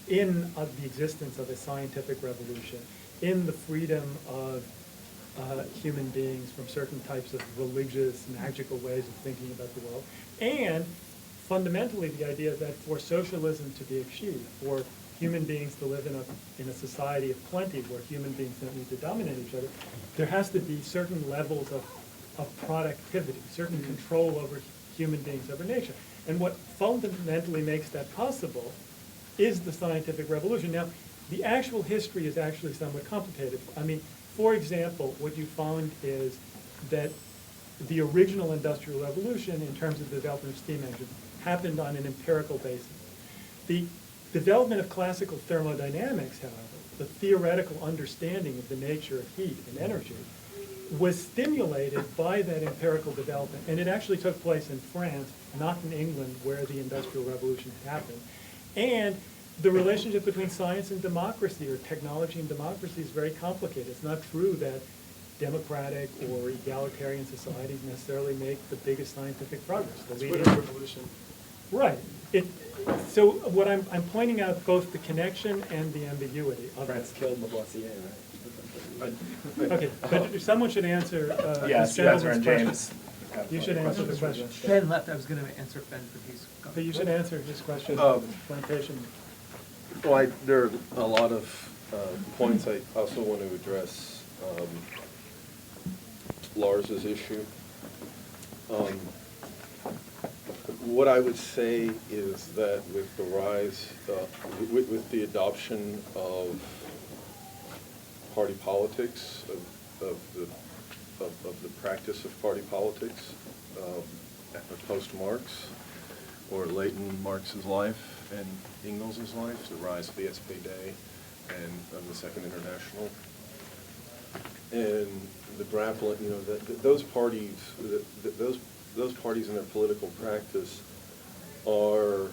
in the existence of a scientific revolution, in the freedom of human beings from certain types of religious, magical ways of thinking about the world, and fundamentally the idea that for socialism to be achieved, for human beings to live in a society of plenty where human beings don't need to dominate each other, there has to be certain levels of productivity, certain control over human beings over nature. And what fundamentally makes that possible is the scientific revolution. Now, the actual history is actually somewhat complicated. I mean, for example, what you find is that the original Industrial Revolution, in terms of the development of steam engines, happened on an empirical basis. The development of classical thermodynamics, however, the theoretical understanding of the nature of heat and energy, was stimulated by that empirical development, and it actually took place in France, not in England, where the Industrial Revolution happened. And the relationship between science and democracy, or technology and democracy, is very complicated. It's not true that democratic or egalitarian societies necessarily make the biggest scientific progress. It's with a revolution. Right. So what I'm pointing out both the connection and the ambiguity of France it. killed Lavoisier, right? Okay, but someone should answer Yes, Ms. you answer, Gentleman's and question. James. You should answer the question. Ben left, I was going to answer Ben, but he's gone. But you should answer his question, plantation. Well, there are a lot of points I also want to address. Lars's issue. What I would say is that with the rise, with the adoption of party politics, of the practice of party politics, post-Marx, or late in Marx's life and Engels' life, the rise of the SPD and of the Second International, and the grappling, those parties, those parties in their political practice are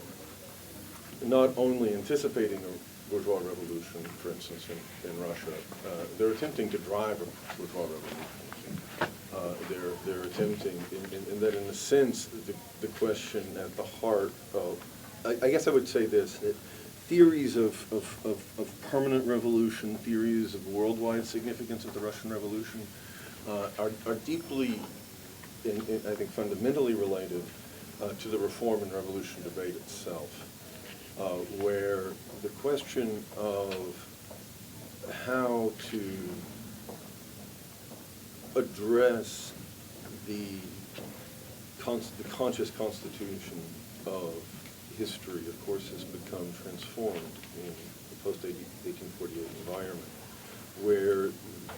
not only anticipating a bourgeois revolution, for instance, in Russia, they're attempting to drive a bourgeois revolution. They're attempting, in that, in a sense, the question at the heart of, I guess I would say this, that theories of permanent revolution, theories of worldwide significance of the Russian Revolution are deeply, I think, fundamentally related to the reform and revolution debate itself, where the question of how to address the conscious constitution of history, of course, has become transformed in the post-1848 environment, where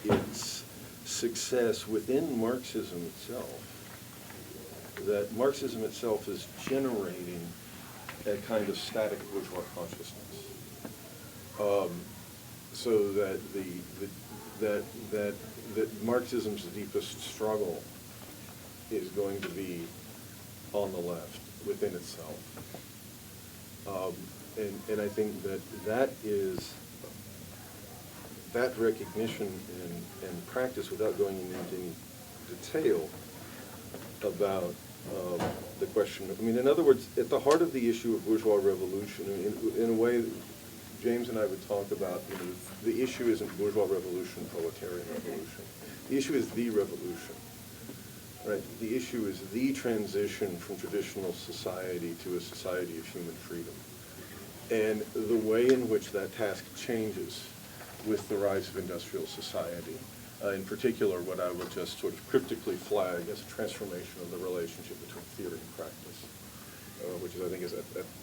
its success within Marxism itself, that Marxism itself is generating a kind of static bourgeois consciousness, so that that Marxism's deepest struggle is going to be on the left within itself, and I think that is that recognition and practice, without going into any detail about the question. I mean, in other words, at the heart of the issue of bourgeois revolution, in a way, James and I would talk about, the issue isn't bourgeois revolution, proletarian revolution. The issue is the revolution, right? The issue is the transition from traditional society to a society of human freedom. And the way in which that task changes with the rise of industrial society. In particular, what I would just sort of cryptically flag as a transformation of the relationship between theory and practice, which is, I think, is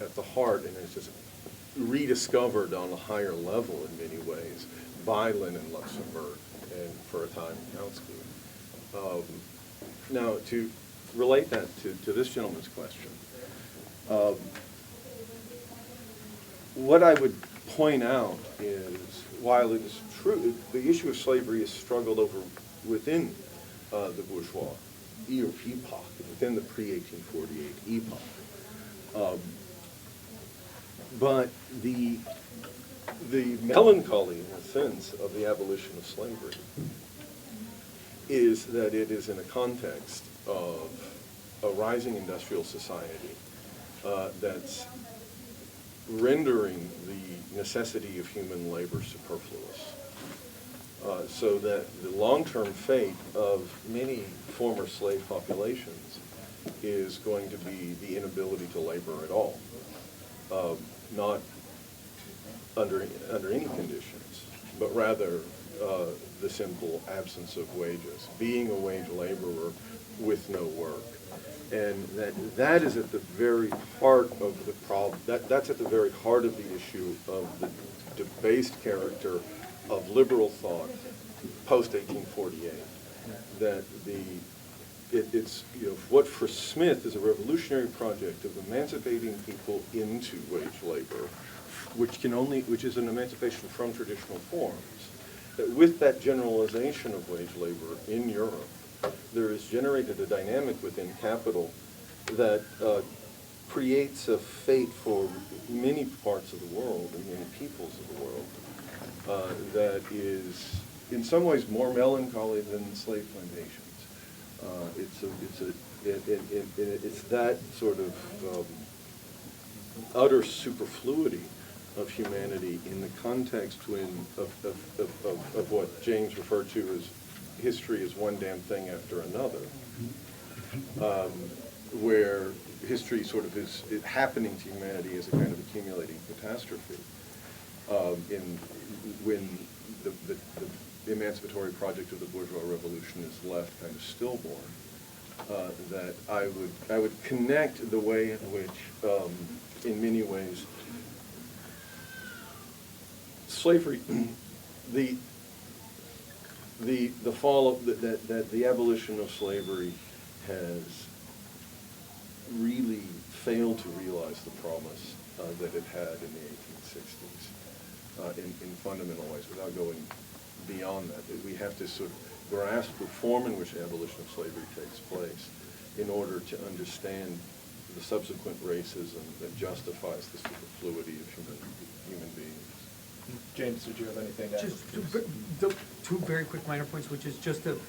at the heart, and it's just rediscovered on a higher level in many ways by Lenin, Luxemburg, and for a time Kautsky. Now, to relate that to this gentleman's question, what I would point out is, while it is true, the issue of slavery is struggled over within the bourgeois epoch, within the pre-1848 epoch. But the melancholy, in a sense, of the abolition of slavery is that it is in a context of a rising industrial society that's rendering the necessity of human labor superfluous. So that the long-term fate of many former slave populations is going to be the inability to labor at all, not under any conditions, but rather the simple absence of wages, being a wage laborer with no work. And that is at the very heart of the problem. That's at the very heart of the issue of the debased character of liberal thought post-1848. That it's what for Smith is a revolutionary project of emancipating people into wage labor, which is an emancipation from traditional forms. That with that generalization of wage labor in Europe, there is generated a dynamic within capital that creates a fate for many parts of the world and many peoples of the world that is in some ways more melancholy than slave plantations. It's that sort of utter superfluity of humanity in the context of what James referred to as history is one damn thing after another, where history sort of is happening to humanity as a kind of accumulating catastrophe. When the emancipatory project of the bourgeois revolution is left kind of stillborn, that I would connect the way in which, in many ways, slavery, the fall of that the abolition of slavery has really failed to realize the promise that it had in the 1860s in fundamental ways. Without going beyond that, we have to sort of grasp the form in which the abolition of slavery takes place in order to understand the subsequent racism that justifies the superfluity of human beings. James, did you have anything to add? Just two very quick minor points, which is just to,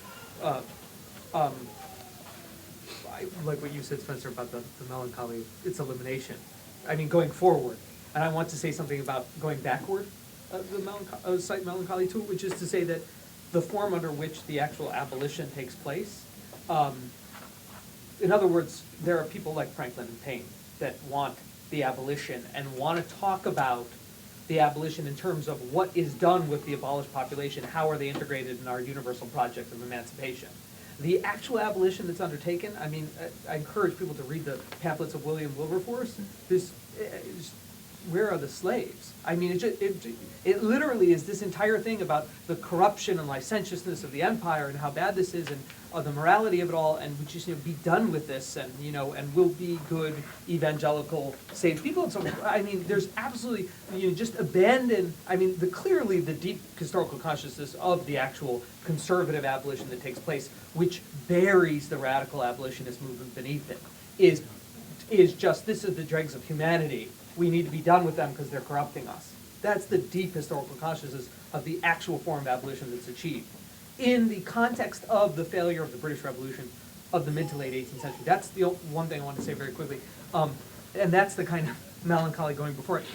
like what you said, Spencer, about the melancholy, its elimination. I mean, going forward. And I want to say something about going backward, cite melancholy too, which is to say that the form under which the actual abolition takes place, in other words, there are people like Franklin and Paine that want the abolition and want to talk about the abolition in terms of what is done with the abolished population, how are they integrated in our universal project of emancipation. The actual abolition that's undertaken, I mean, I encourage people to read the pamphlets of William Wilberforce. Where are the slaves? I mean, it literally is this entire thing about the corruption and licentiousness of the empire and how bad this is and the morality of it all, and we just be done with this, and and we'll be good evangelical saved people. And so, I mean, there's absolutely just abandon. I mean, clearly the deep historical consciousness of the actual conservative abolition that takes place, which buries the radical abolitionist movement beneath it, is just this is the dregs of humanity. We need to be done with them because they're corrupting us. That's the deep historical consciousness of the actual form of abolition that's achieved. In the context of the failure of the British Revolution of the mid to late 18th century, that's the one thing I want to say very quickly. And that's the kind of melancholy going before it.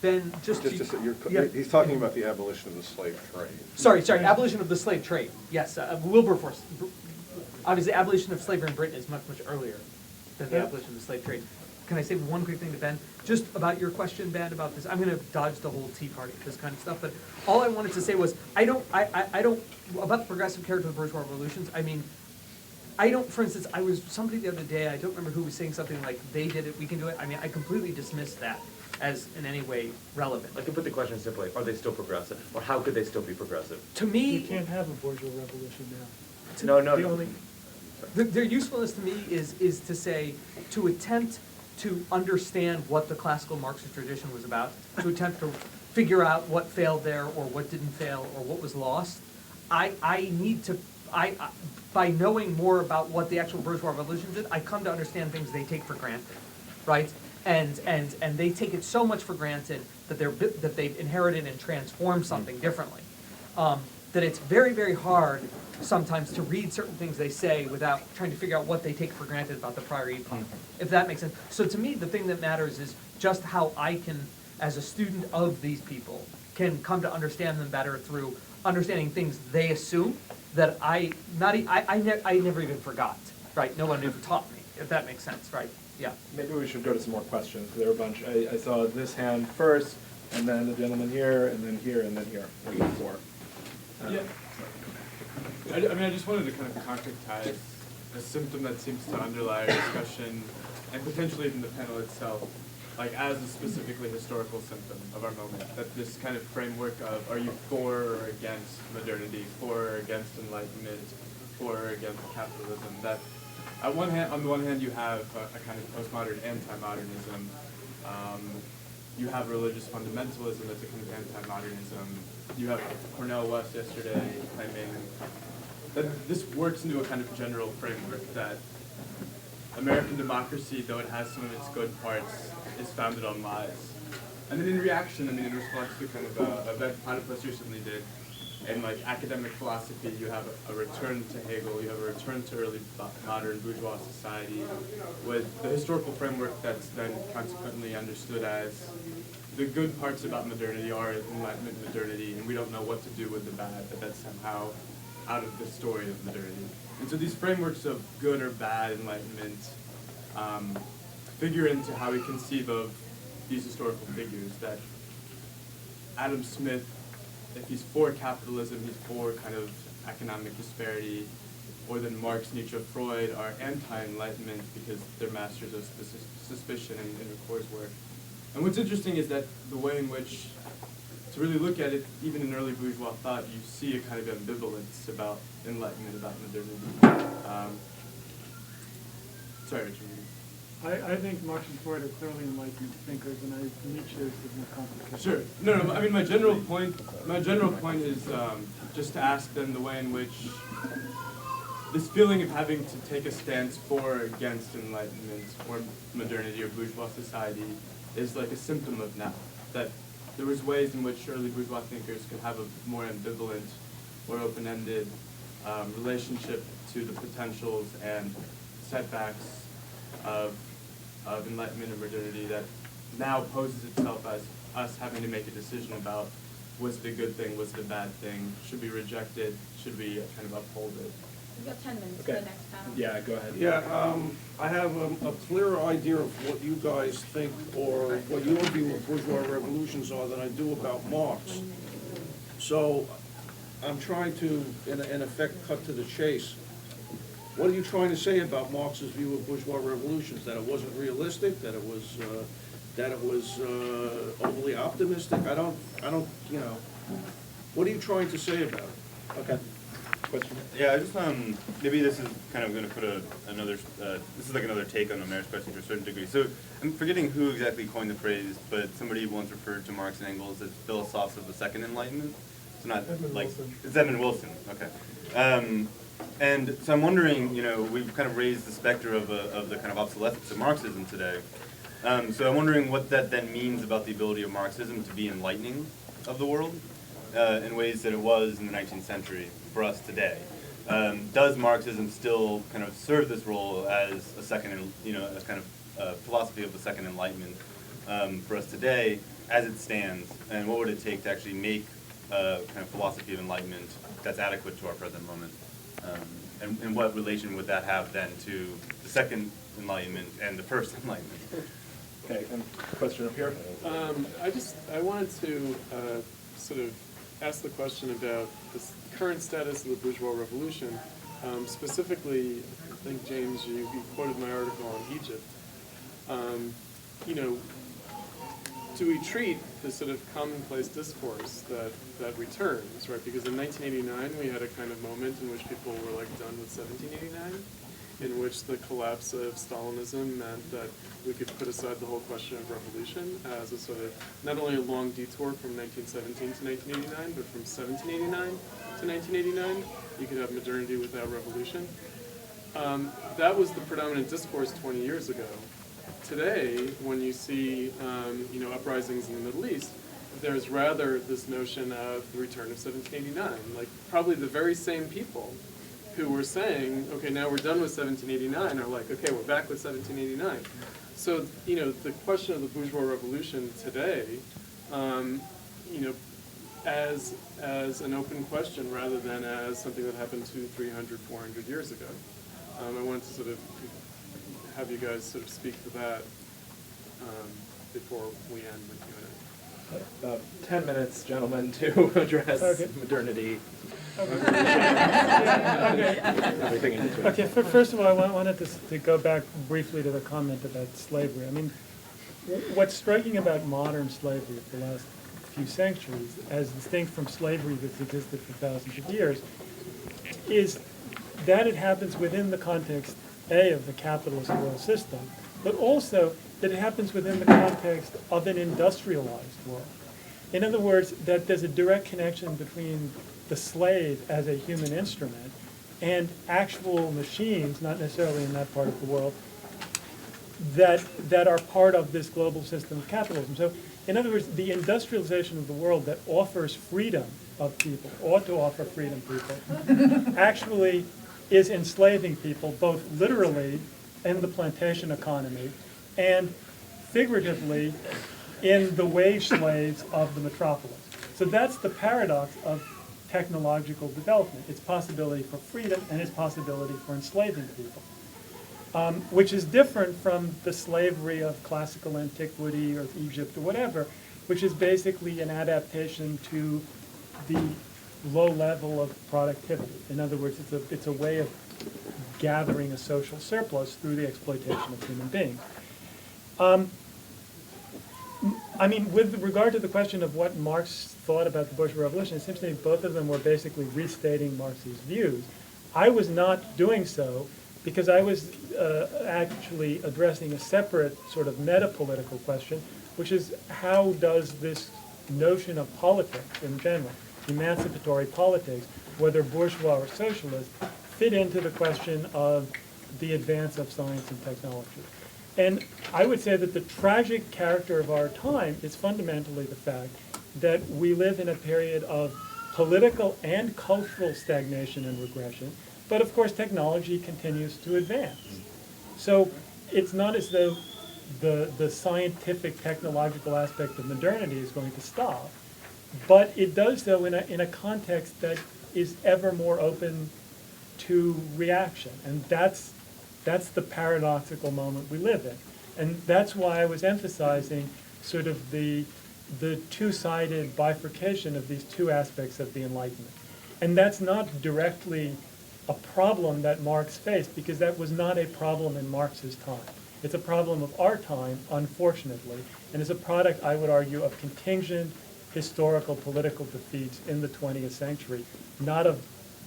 Ben, he's talking about the abolition of the slave trade. Sorry, abolition of the slave trade. Yes, Wilberforce. Obviously, abolition of slavery in Britain is much, much earlier than the abolition of the slave trade. Can I say one quick thing to Ben? Just about your question, Ben, about this. I'm going to dodge the whole Tea Party, this kind of stuff. But all I wanted to say was, I don't, about the progressive character of the bourgeois revolutions, I mean, for instance, somebody the other day, I don't remember who was saying something like, they did it, we can do it. I mean, I completely dismissed that as in any way relevant. I can put the question simply, are they still progressive? Or how could they still be progressive? To me... You can't have a bourgeois revolution now. No. Their usefulness to me is to say, to attempt to understand what the classical Marxist tradition was about, to attempt to figure out what failed there or what didn't fail or what was lost. I by knowing more about what the actual bourgeois revolution did, I come to understand things they take for granted, right? And they take it so much for granted that they've inherited and transformed something differently. That it's very, very hard sometimes to read certain things they say without trying to figure out what they take for granted about the prior epoch, if that makes sense. So to me, the thing that matters is just how I can, as a student of these people, can come to understand them better through understanding things they assume that I never even forgot, right? No one ever taught me, if that makes sense, right? Yeah. Maybe we should go to some more questions. There are a bunch. I saw this hand first, and then the gentleman here, and then here, and then here. We got four. Yeah. I mean, I just wanted to kind of concretize a symptom that seems to underlie our discussion, and potentially even the panel itself, like as a specifically historical symptom of our moment. That this kind of framework of, are you for or against modernity, for or against enlightenment, for or against capitalism, that on the one hand you have a kind of postmodern anti-modernism, you have religious fundamentalism that's a kind of anti-modernism, you have Cornel West yesterday claiming that this works into a kind of general framework that American democracy, though it has some of its good parts, is founded on lies. And then in reaction, I mean, in response to kind of event Platypus recently did, in like academic philosophy, you have a return to Hegel, you have a return to early modern bourgeois society, with the historical framework that's then consequently understood as the good parts about modernity are Enlightenment modernity, and we don't know what to do with the bad, but that's somehow out of the story of modernity. And so these frameworks of good or bad Enlightenment figure into how we conceive of these historical figures, that Adam Smith, if he's for capitalism, he's for kind of economic disparity, or then Marx, Nietzsche, Freud are anti-Enlightenment because they're masters of suspicion in Ricoeur's work. And what's interesting is that the way in which, to really look at it, even in early bourgeois thought, you see a kind of ambivalence about Enlightenment, about modernity. Sorry, Richard. I think Marx and Freud are clearly enlightened thinkers, and Nietzsche is more complicated. Sure. No. I mean, my general point is just to ask them the way in which this feeling of having to take a stance for or against Enlightenment or modernity or bourgeois society is like a symptom of now. That there was ways in which early bourgeois thinkers could have a more ambivalent or open-ended relationship to the potentials and setbacks of Enlightenment and modernity that now poses itself as us having to make a decision about what's the good thing, what's the bad thing, should we reject it, should we kind of uphold it. We've got 10 minutes for the next panel. Yeah, go ahead. Yeah, I have a clearer idea of what you guys think or what your view of bourgeois revolutions are than I do about Marx. So I'm trying to, in effect, cut to the chase. What are you trying to say about Marx's view of bourgeois revolutions? That it wasn't realistic, that it was overly optimistic? I don't, you know, what are you trying to say about it? Okay. Question? Yeah, I just, maybe this is kind of going to put another, this is like another take on the Marx question to a certain degree. So I'm forgetting who exactly coined the phrase, but somebody once referred to Marx and Engels as philosophes of the Second Enlightenment. So not like, it's Edmund Wilson, okay. And so I'm wondering, you know, we've kind of raised the specter of the kind of obsolescence of Marxism today. So I'm wondering what that then means about the ability of Marxism to be enlightening of the world in ways that it was in the 19th century for us today. Does Marxism still kind of serve this role as a second, you know, a kind of philosophy of the Second Enlightenment for us today as it stands? And what would it take to actually make a kind of philosophy of enlightenment that's adequate to our present moment? And what relation would that have then to the Second Enlightenment and the First Enlightenment? Okay, and question up here. I wanted to sort of ask the question about the current status of the bourgeois revolution. Specifically, I think, James, you quoted my article on Egypt. You know, do we treat this sort of commonplace discourse that returns, right? Because in 1989, we had a kind of moment in which people were like done with 1789, in which the collapse of Stalinism meant that we could put aside the whole question of revolution as a sort of, not only a long detour from 1917 to 1989, but from 1789 to 1989, you could have modernity without revolution. That was the predominant discourse 20 years ago. Today, when you see you know, uprisings in the Middle East, there's rather this notion of the return of 1789. Like, probably the very same people who were saying, okay, now we're done with 1789, are like, okay, we're back with 1789. So, you know, the question of the bourgeois revolution today, you know, as an open question rather than as something that happened 200, 300, 400 years ago. I wanted to sort of have you guys sort of speak to that before we end the Q&A. About 10 minutes, gentlemen, to address modernity. Okay, first of all, I wanted to go back briefly to the comment about slavery. I mean, what's striking about modern slavery of the last few centuries, as distinct from slavery that's existed for thousands of years, is that it happens within the context, A, of the capitalist world system, but also that it happens within the context of an industrialized world. In other words, that there's a direct connection between the slave as a human instrument and actual machines, not necessarily in that part of the world, that are part of this global system of capitalism. So, in other words, the industrialization of the world that offers freedom of people, ought to offer freedom to people, actually is enslaving people, both literally in the plantation economy and figuratively in the wage slaves of the metropolis. So that's the paradox of technological development, its possibility for freedom and its possibility for enslaving people, which is different from the slavery of classical antiquity or Egypt or whatever, which is basically an adaptation to the low level of productivity. In other words, it's a way of gathering a social surplus through the exploitation of human beings. I mean, with regard to the question of what Marx thought about the Bourgeois Revolution, it seems to me both of them were basically restating Marx's views. I was not doing so because I was actually addressing a separate sort of meta-political question, which is how does this notion of politics in general, emancipatory politics, whether bourgeois or socialist, fit into the question of the advance of science and technology. And I would say that the tragic character of our time is fundamentally the fact that we live in a period of political and cultural stagnation and regression, but of course technology continues to advance. So it's not as though the scientific technological aspect of modernity is going to stop, but it does so in a context that is ever more open to reaction, and that's the paradoxical moment we live in. And that's why I was emphasizing sort of the two-sided bifurcation of these two aspects of the Enlightenment. And that's not directly a problem that Marx faced, because that was not a problem in Marx's time. It's a problem of our time, unfortunately, and is a product, I would argue, of contingent historical political defeats in the 20th century, not a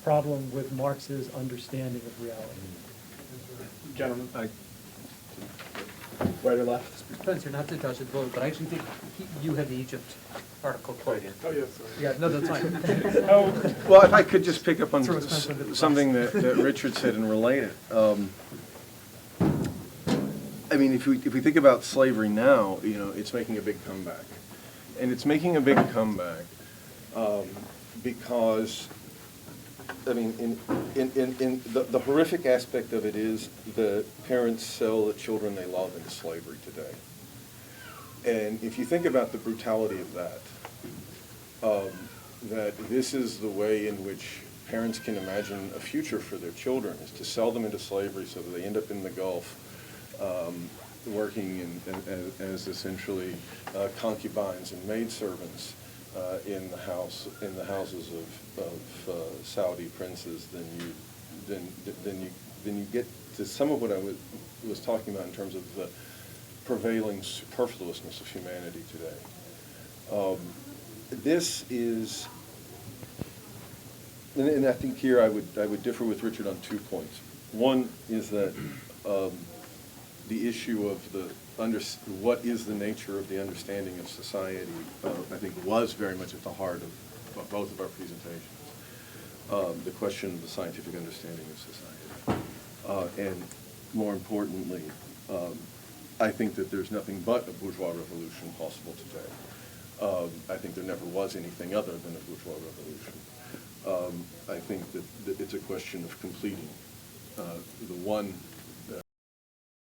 problem with Marx's understanding of reality. Gentlemen, right or left? Spencer, not to touch it, but I actually think you had the Egypt article quoted. Oh, yes, sorry. Yeah, no, that's fine. Well, if I could just pick up on Throw Spencer under the bus. something that Richard said and relate it. I mean, if we think about slavery now, you know, it's making a big comeback. And it's making a big comeback because, I mean, in the horrific aspect of it is the parents sell the children they love into slavery today. And if you think about the brutality of that, that this is the way in which parents can imagine a future for their children, is to sell them into slavery so that they end up in the Gulf, working as essentially concubines and maidservants in the houses of Saudi princes, then you get to some of what I was talking about in terms of the prevailing superfluousness of humanity today. This is, and I think here I would differ with Richard on 2 points. One is that the issue of what is the nature of the understanding of society, I think was very much at the heart of both of our presentations. The question of the scientific understanding of society. And more importantly, I think that there's nothing but a bourgeois revolution possible today. I think there never was anything other than a bourgeois revolution. I think that it's a question of completing the one